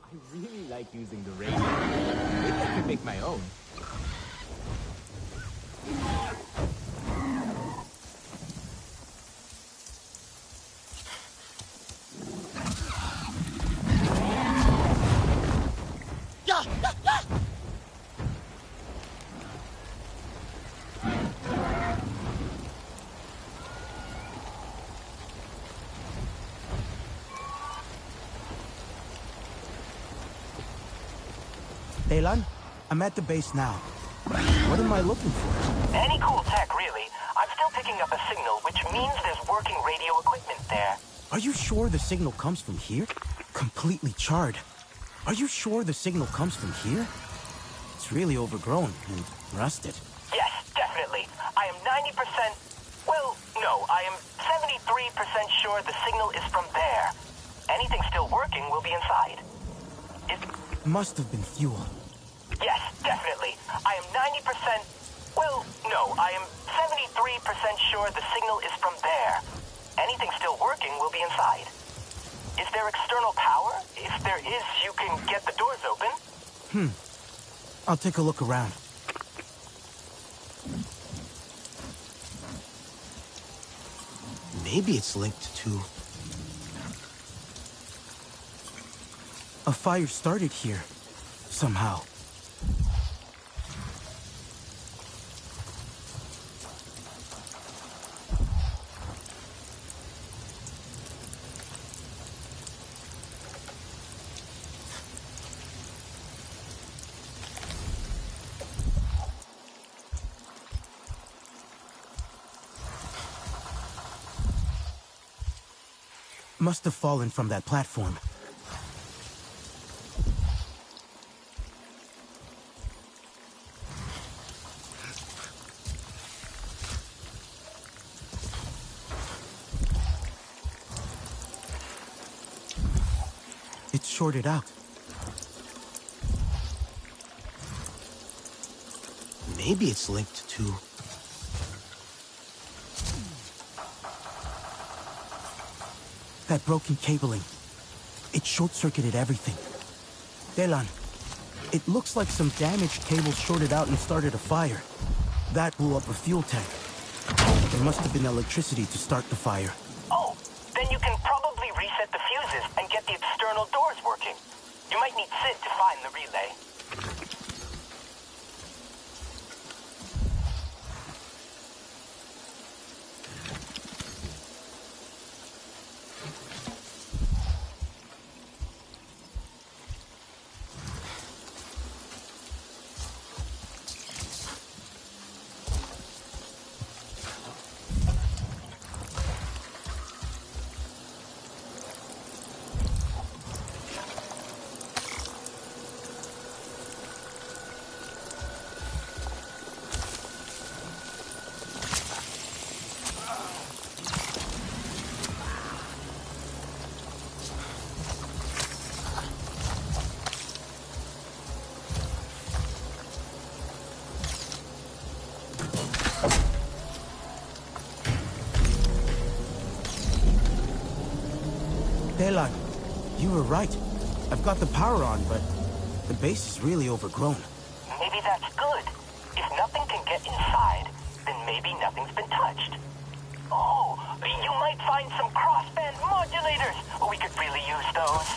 I really like using the radio. Maybe I could make my own. Elan, I'm at the base now. What am I looking for? Any cool tech, really. I'm still picking up a signal, which means there's working radio equipment there. Are you sure the signal comes from here? Completely charred. Are you sure the signal comes from here? It's really overgrown and rusted. Yes, definitely. I am 90%... Well, no, I am 73% sure the signal is from there. Anything still working will be inside. Must have been fuel. Yes, definitely. I am 90%... Well, no, I am 73% sure the signal is from there. Anything still working will be inside. Is there external power? If there is, you can get the doors open. I'll take a look around. Maybe it's linked to... A fire started here, somehow. Must have fallen from that platform. It's shorted out. Maybe it's linked to... That broken cabling. It short-circuited everything. Delan, it looks like some damaged cables shorted out and started a fire. That blew up a fuel tank. There must have been electricity to start the fire. Oh, then you can probably reset the fuses and get the external doors working. You might need Sid to find the relay. Delan, you were right. I've got the power on, but the base is really overgrown. Maybe that's good. If nothing can get inside, then maybe nothing's been touched. Oh, you might find some crossband modulators. We could really use those.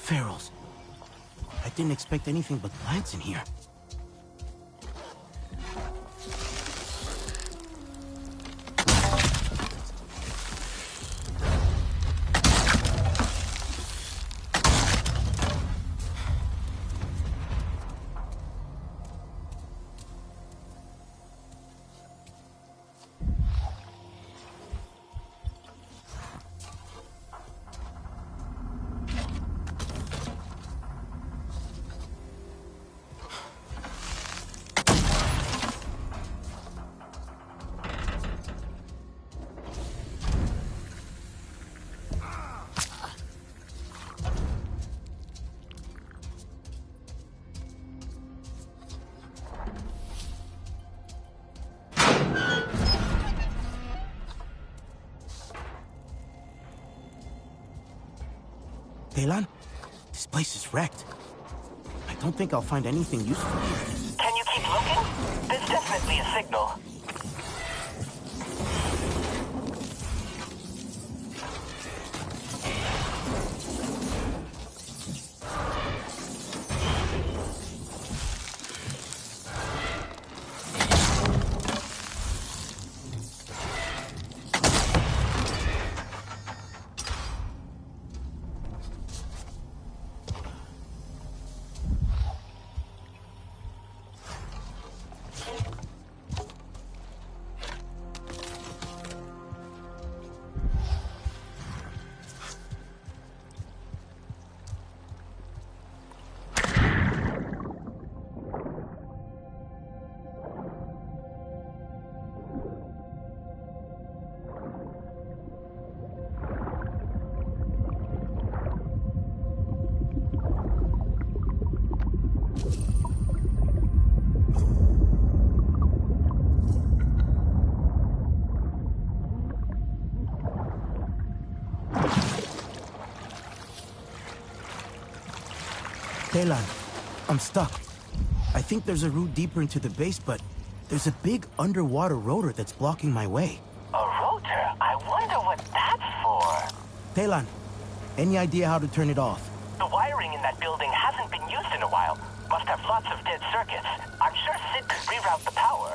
Ferals. I didn't expect anything but plants in here. Delan, this place is wrecked. I don't think I'll find anything useful here. Can you keep looking? There's definitely a signal. Telan, I'm stuck. I think there's a route deeper into the base, but there's a big underwater rotor that's blocking my way. A rotor? I wonder what that's for. Telan, any idea how to turn it off? The wiring in that building hasn't been used in a while. Must have lots of dead circuits. I'm sure Sid could reroute the power.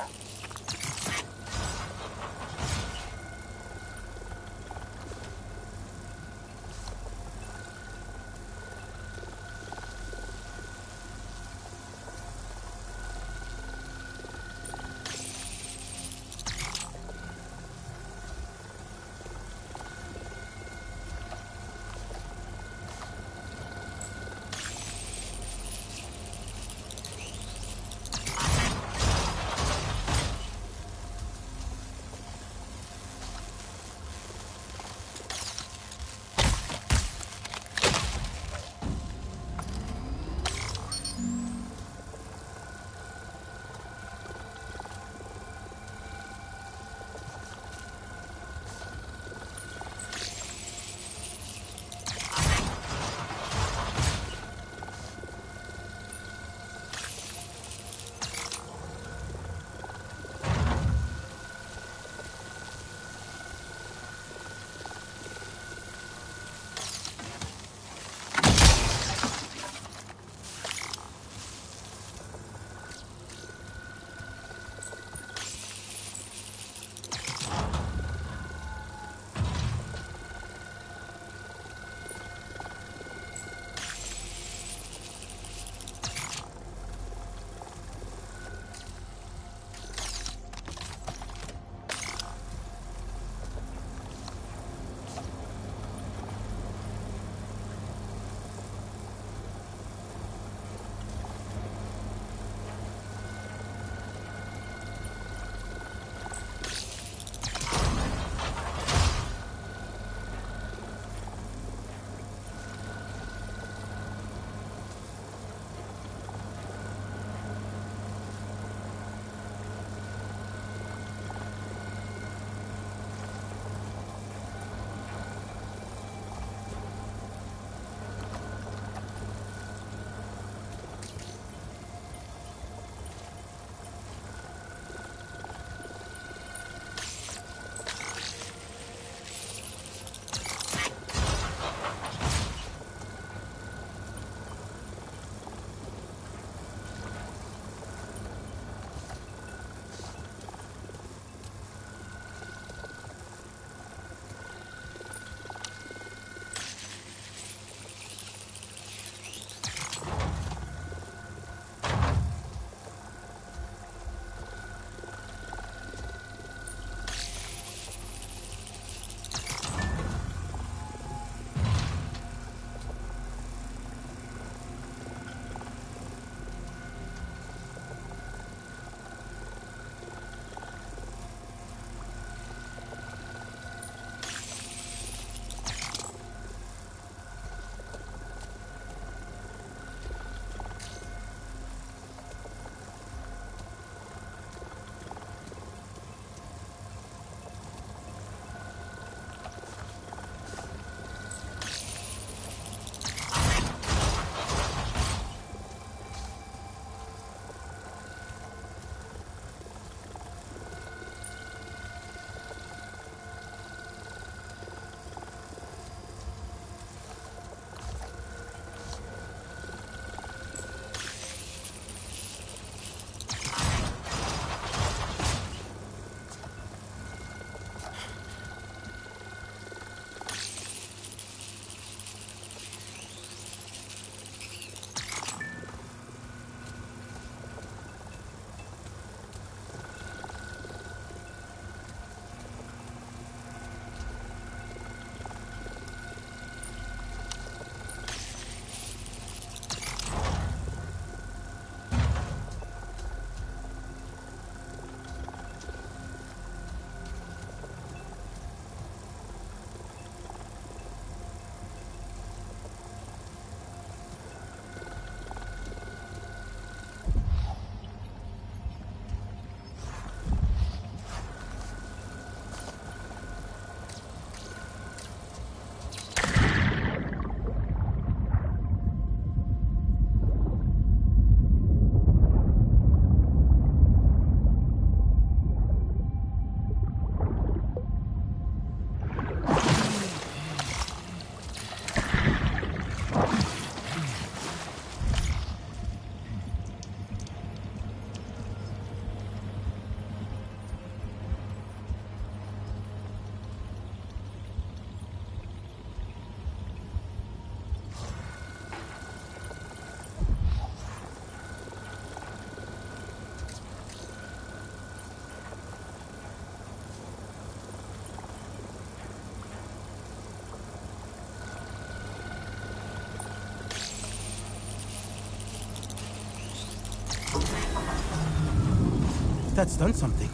That's done something.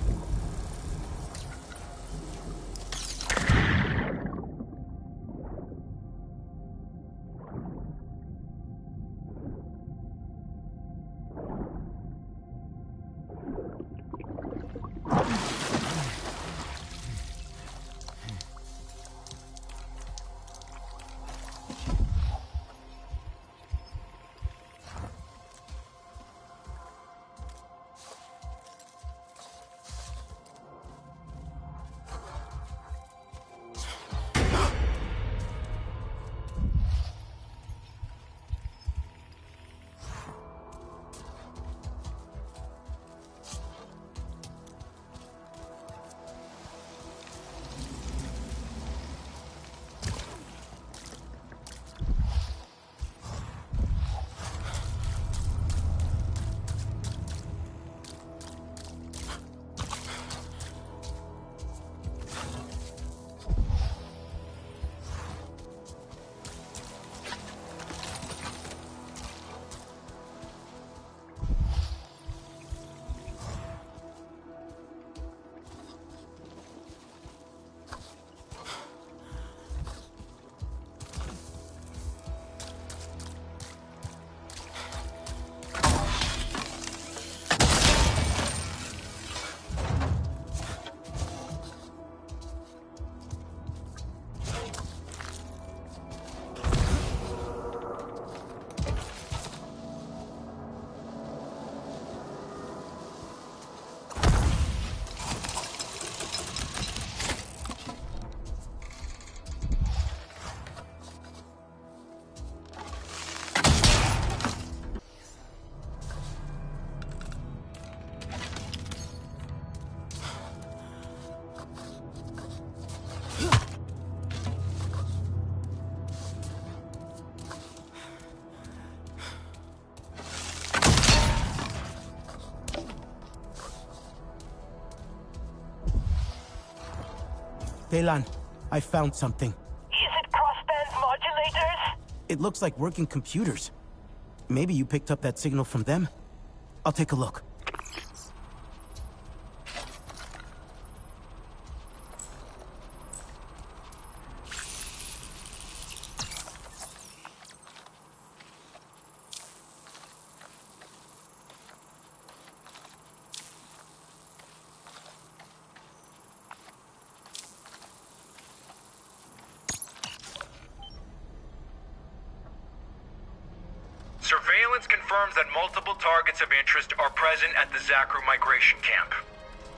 Delan, I found something. Is it crossband modulators? It looks like working computers. Maybe you picked up that signal from them? I'll take a look. Surveillance confirms that multiple targets of interest are present at the Zakru migration camp.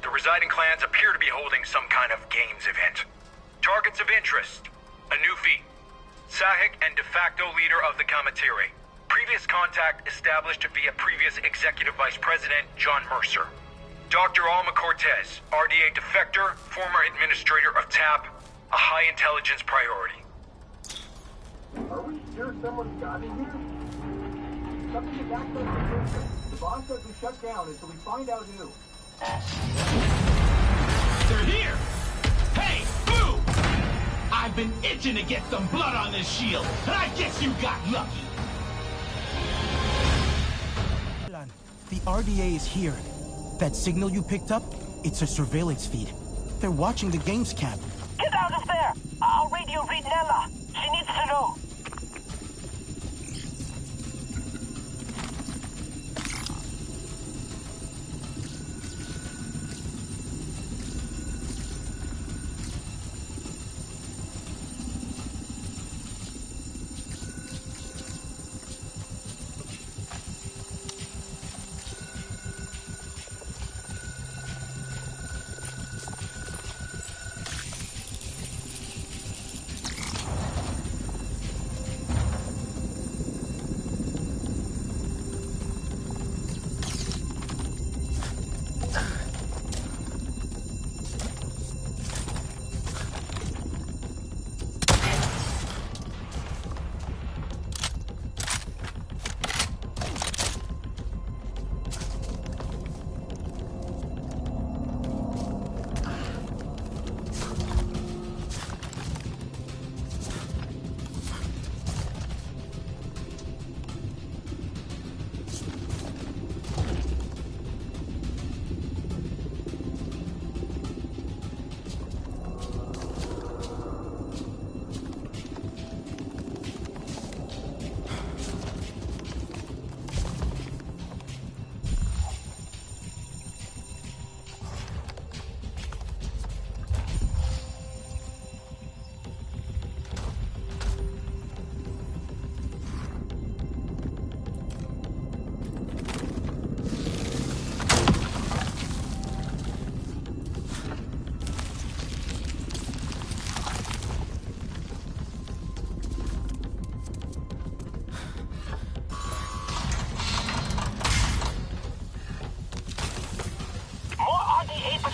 The residing clans appear to be holding some kind of games event. Targets of interest: Anufi, Sahik and de facto leader of the Kamatiri. Previous contact established via previous Executive Vice President John Mercer. Dr. Alma Cortez, RDA defector, former administrator of TAP, a high intelligence priority. Are we sure someone's got in here? Something is access to system. The boss says we shut down until we find out who. They're here! Hey, boo! I've been itching to get some blood on this shield, and I guess you got lucky. The RDA is here. That signal you picked up, it's a surveillance feed. They're watching the games camp. Get out of there! I'll radio read Nella. She needs to know.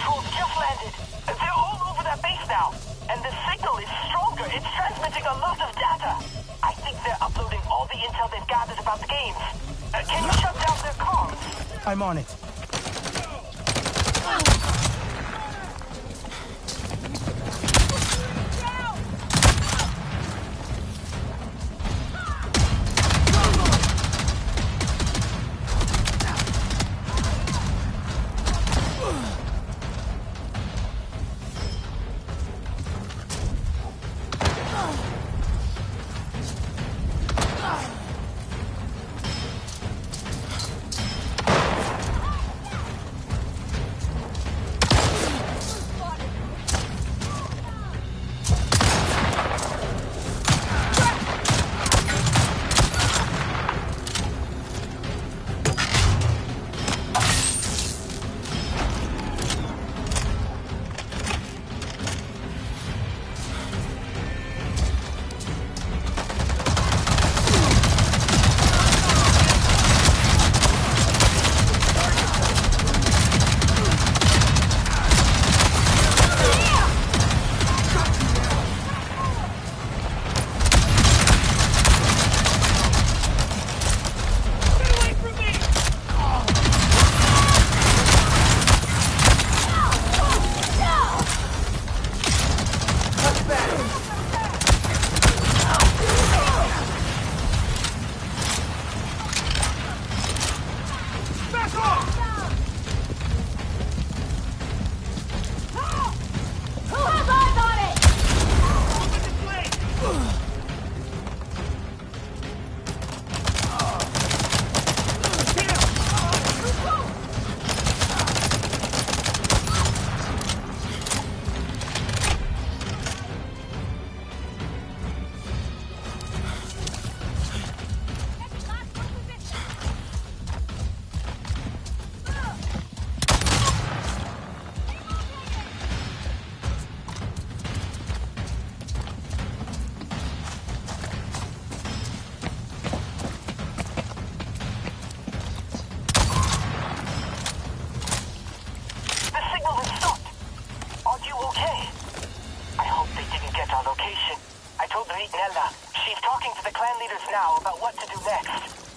patrols just landed. They're all over that base now. And the signal is stronger. It's transmitting a lot of data. I think they're uploading all the intel they've gathered about the games. Can you shut down their comms? I'm on it.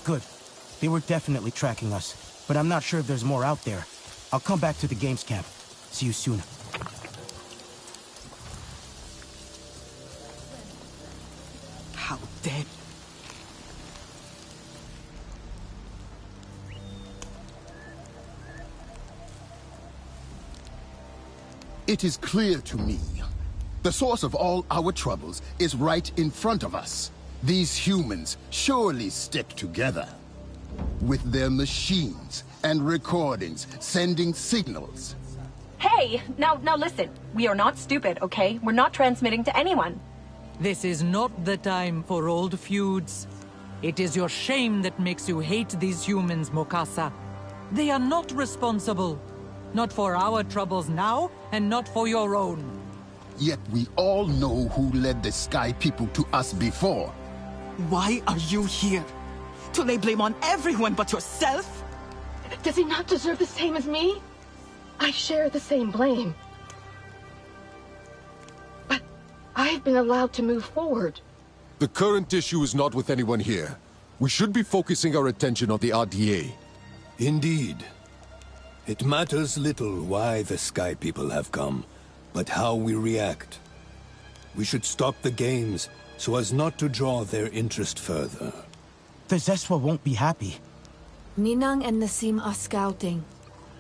Good. They were definitely tracking us, but I'm not sure if there's more out there. I'll come back to the games camp. See you soon. How dead. It is clear to me. The source of all our troubles is right in front of us. These humans surely stick together. With their machines and recordings sending signals. Hey, now listen. We are not stupid, okay? We're not transmitting to anyone. This is not the time for old feuds. It is your shame that makes you hate these humans, Mokasa. They are not responsible. Not for our troubles now, and not for your own. Yet we all know who led the Sky people to us before. Why are you here? To lay blame on everyone but yourself? Does he not deserve the same as me? I share the same blame. But I've been allowed to move forward. The current issue is not with anyone here. We should be focusing our attention on the RDA. Indeed. It matters little why the Sky People have come, but how we react. We should stop the games so as not to draw their interest further. The Zeswa won't be happy. Ninang and Nassim are scouting.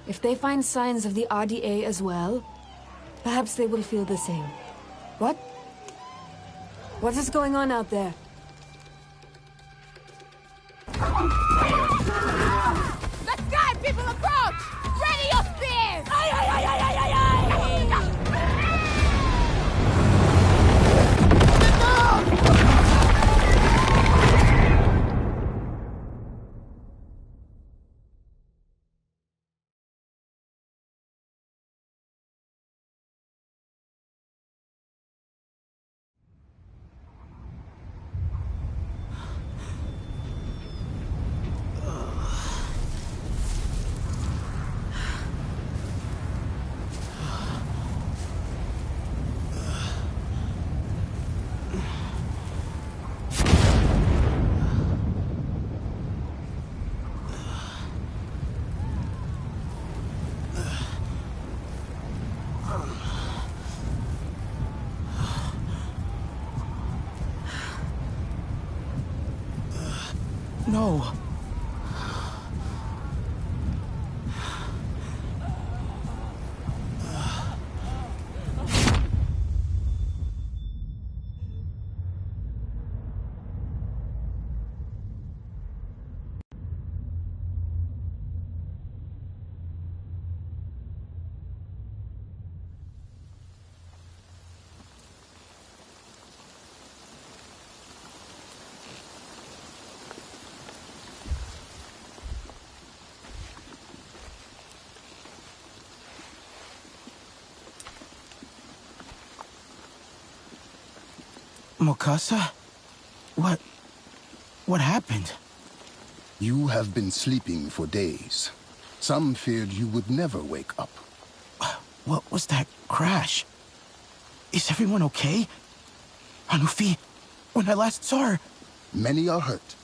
If they find signs of the RDA as well, perhaps they will feel the same. What? What is going on out there? The Sky People approach! Ready your spears! Aye, aye, aye, aye, aye, aye, aye! No. Mokasa? What happened? You have been sleeping for days. Some feared you would never wake up. What was that crash? Is everyone okay? Anufi, when I last saw her... Many are hurt.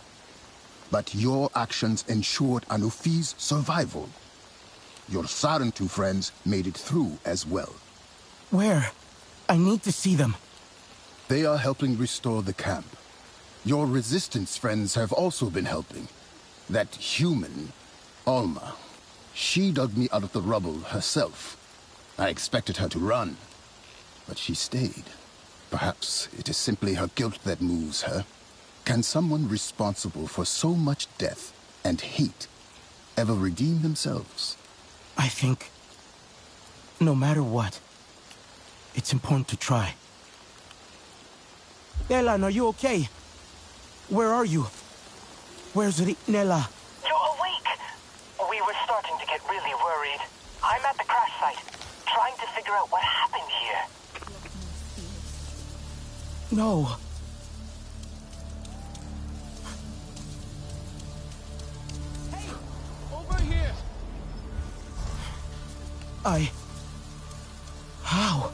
But your actions ensured Anufi's survival. Your Sarentu friends made it through as well. Where? I need to see them. They are helping restore the camp. Your resistance friends have also been helping. That human, Alma, she dug me out of the rubble herself. I expected her to run, but she stayed. Perhaps it is simply her guilt that moves her. Can someone responsible for so much death and hate ever redeem themselves? I think, no matter what, it's important to try. Elan, are you okay? Where are you? Where's Nella? You're awake! We were starting to get really worried. I'm at the crash site, trying to figure out what happened here. No. Hey! Over here! How?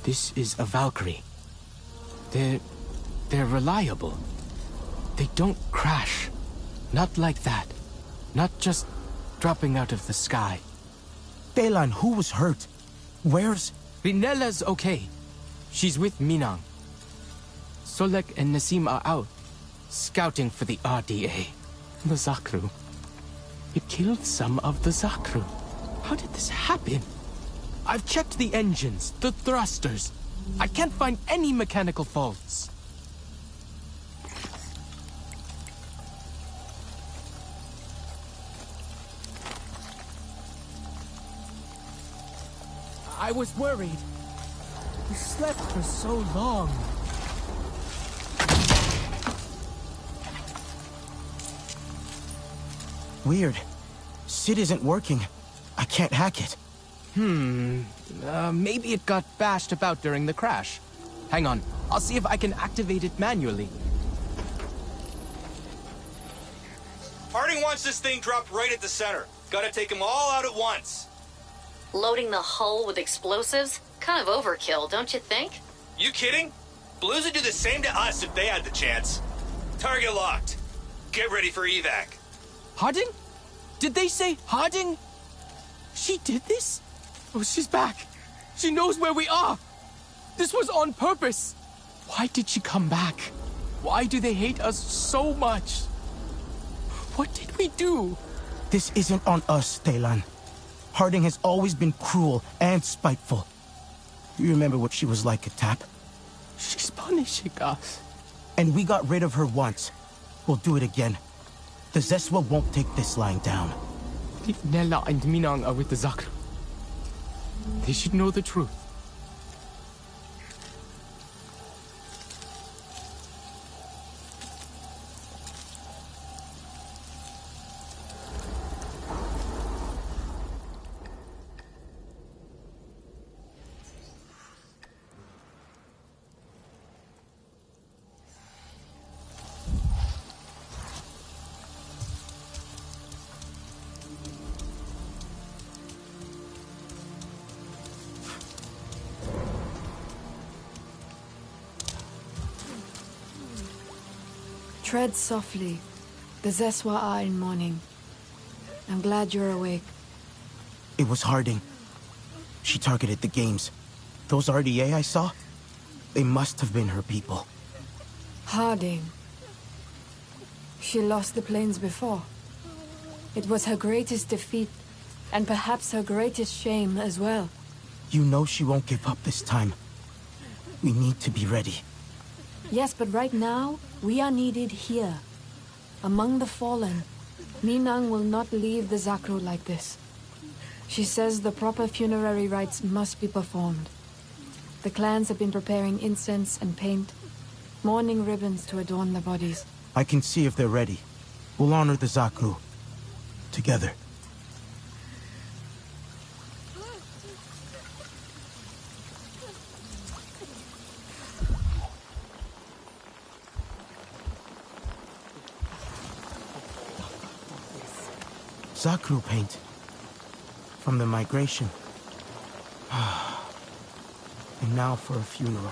This is a Valkyrie. They're reliable. They don't crash. Not like that. Not just dropping out of the sky. Telan, who was hurt? Where's... Rinella's okay. She's with Minang. Solek and Nasim are out, scouting for the RDA. The Zakru. It killed some of the Zakru. How did this happen? I've checked the engines, the thrusters. I can't find any mechanical faults. I was worried. We slept for so long. Weird. SID isn't working. I can't hack it. Maybe it got bashed about during the crash. Hang on, I'll see if I can activate it manually. Harding wants this thing dropped right at the center. Gotta take them all out at once. Loading the hull with explosives? Kind of overkill, don't you think? You kidding? Blues would do the same to us if they had the chance. Target locked. Get ready for evac. Harding? Did they say Harding? She did this? Oh, she's back. She knows where we are. This was on purpose. Why did she come back? Why do they hate us so much? What did we do? This isn't on us, Telan. Harding has always been cruel and spiteful. You remember what she was like at TAP? She's punishing us. And we got rid of her once. We'll do it again. The Zeswa won't take this lying down. If Nella and Minang are with the Zakru, they should know the truth. Tread softly. The Zeswa are in mourning. I'm glad you're awake. It was Harding. She targeted the games. Those RDA I saw? They must have been her people. Harding. She lost the planes before. It was her greatest defeat, and perhaps her greatest shame as well. You know she won't give up this time. We need to be ready. Yes, but right now, we are needed here. Among the fallen. Minang will not leave the Zakru like this. She says the proper funerary rites must be performed. The clans have been preparing incense and paint, mourning ribbons to adorn the bodies. I can see if they're ready. We'll honor the Zakru. Together. Zakru paint. From the migration. And now for a funeral.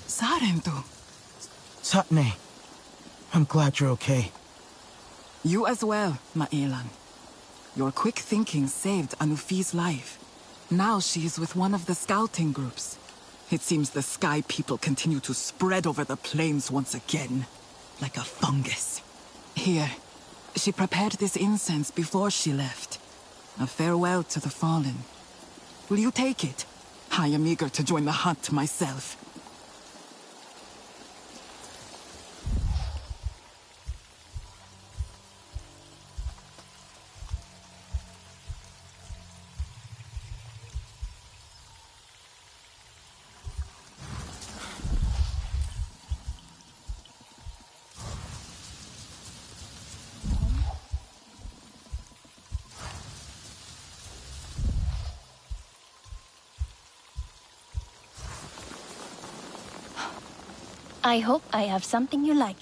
Sarentu. Satne. I'm glad you're okay. You as well, Maelan. Your quick thinking saved Anufi's life. Now she is with one of the scouting groups. It seems the Sky people continue to spread over the plains once again, like a fungus. Here, she prepared this incense before she left. A farewell to the fallen. Will you take it? I am eager to join the hunt myself. I hope I have something you like.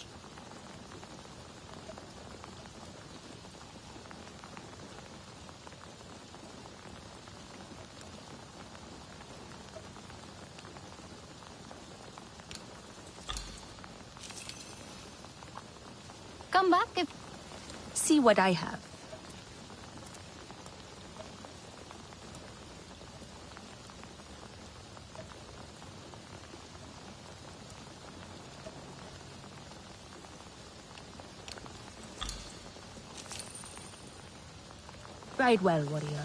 Come back if... See what I have. Ride well, warrior.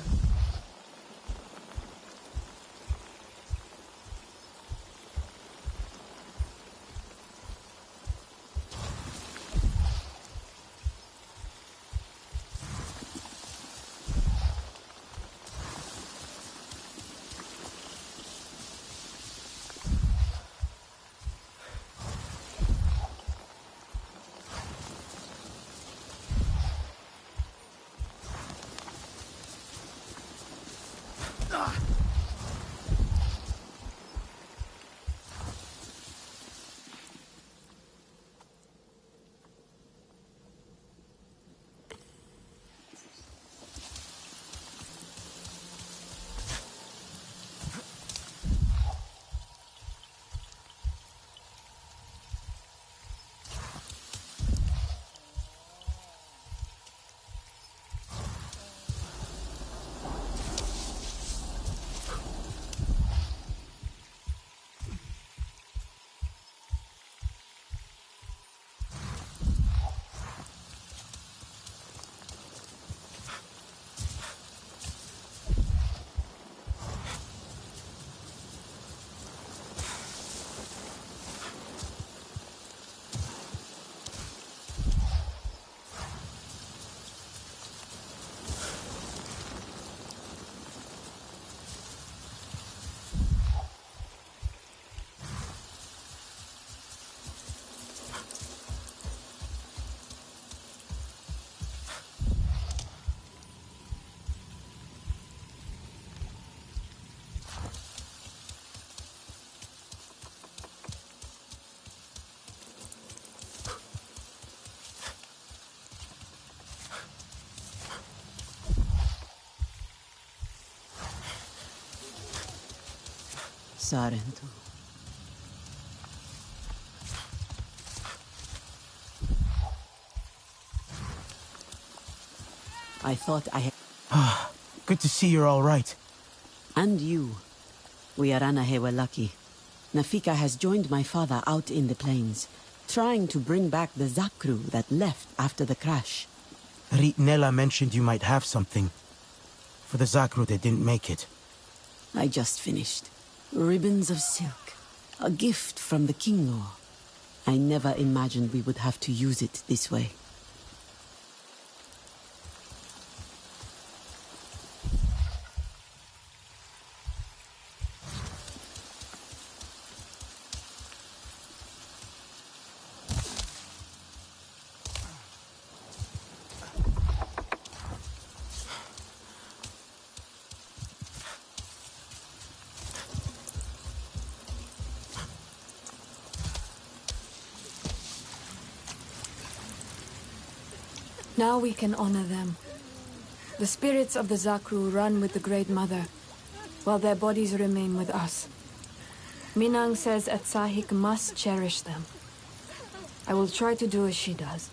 Sarentu. I thought I had... Good to see you're all right. And you. We Aranahe were lucky. Nafika has joined my father out in the plains, trying to bring back the Zakru that left after the crash. Ritnella mentioned you might have something. For the Zakru that didn't make it. I just finished. Ribbons of silk. A gift from the King-Lord. I never imagined we would have to use it this way. Now we can honor them. The spirits of the Zakru run with the Great Mother, while their bodies remain with us. Minang says Atsahik must cherish them. I will try to do as she does.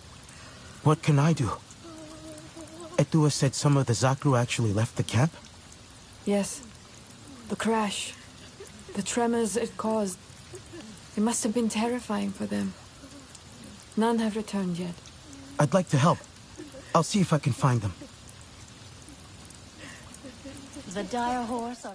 What can I do? Etua said some of the Zakru actually left the camp? Yes. The crash. The tremors it caused. It must have been terrifying for them. None have returned yet. I'd like to help. I'll see if I can find them. The dire horse are...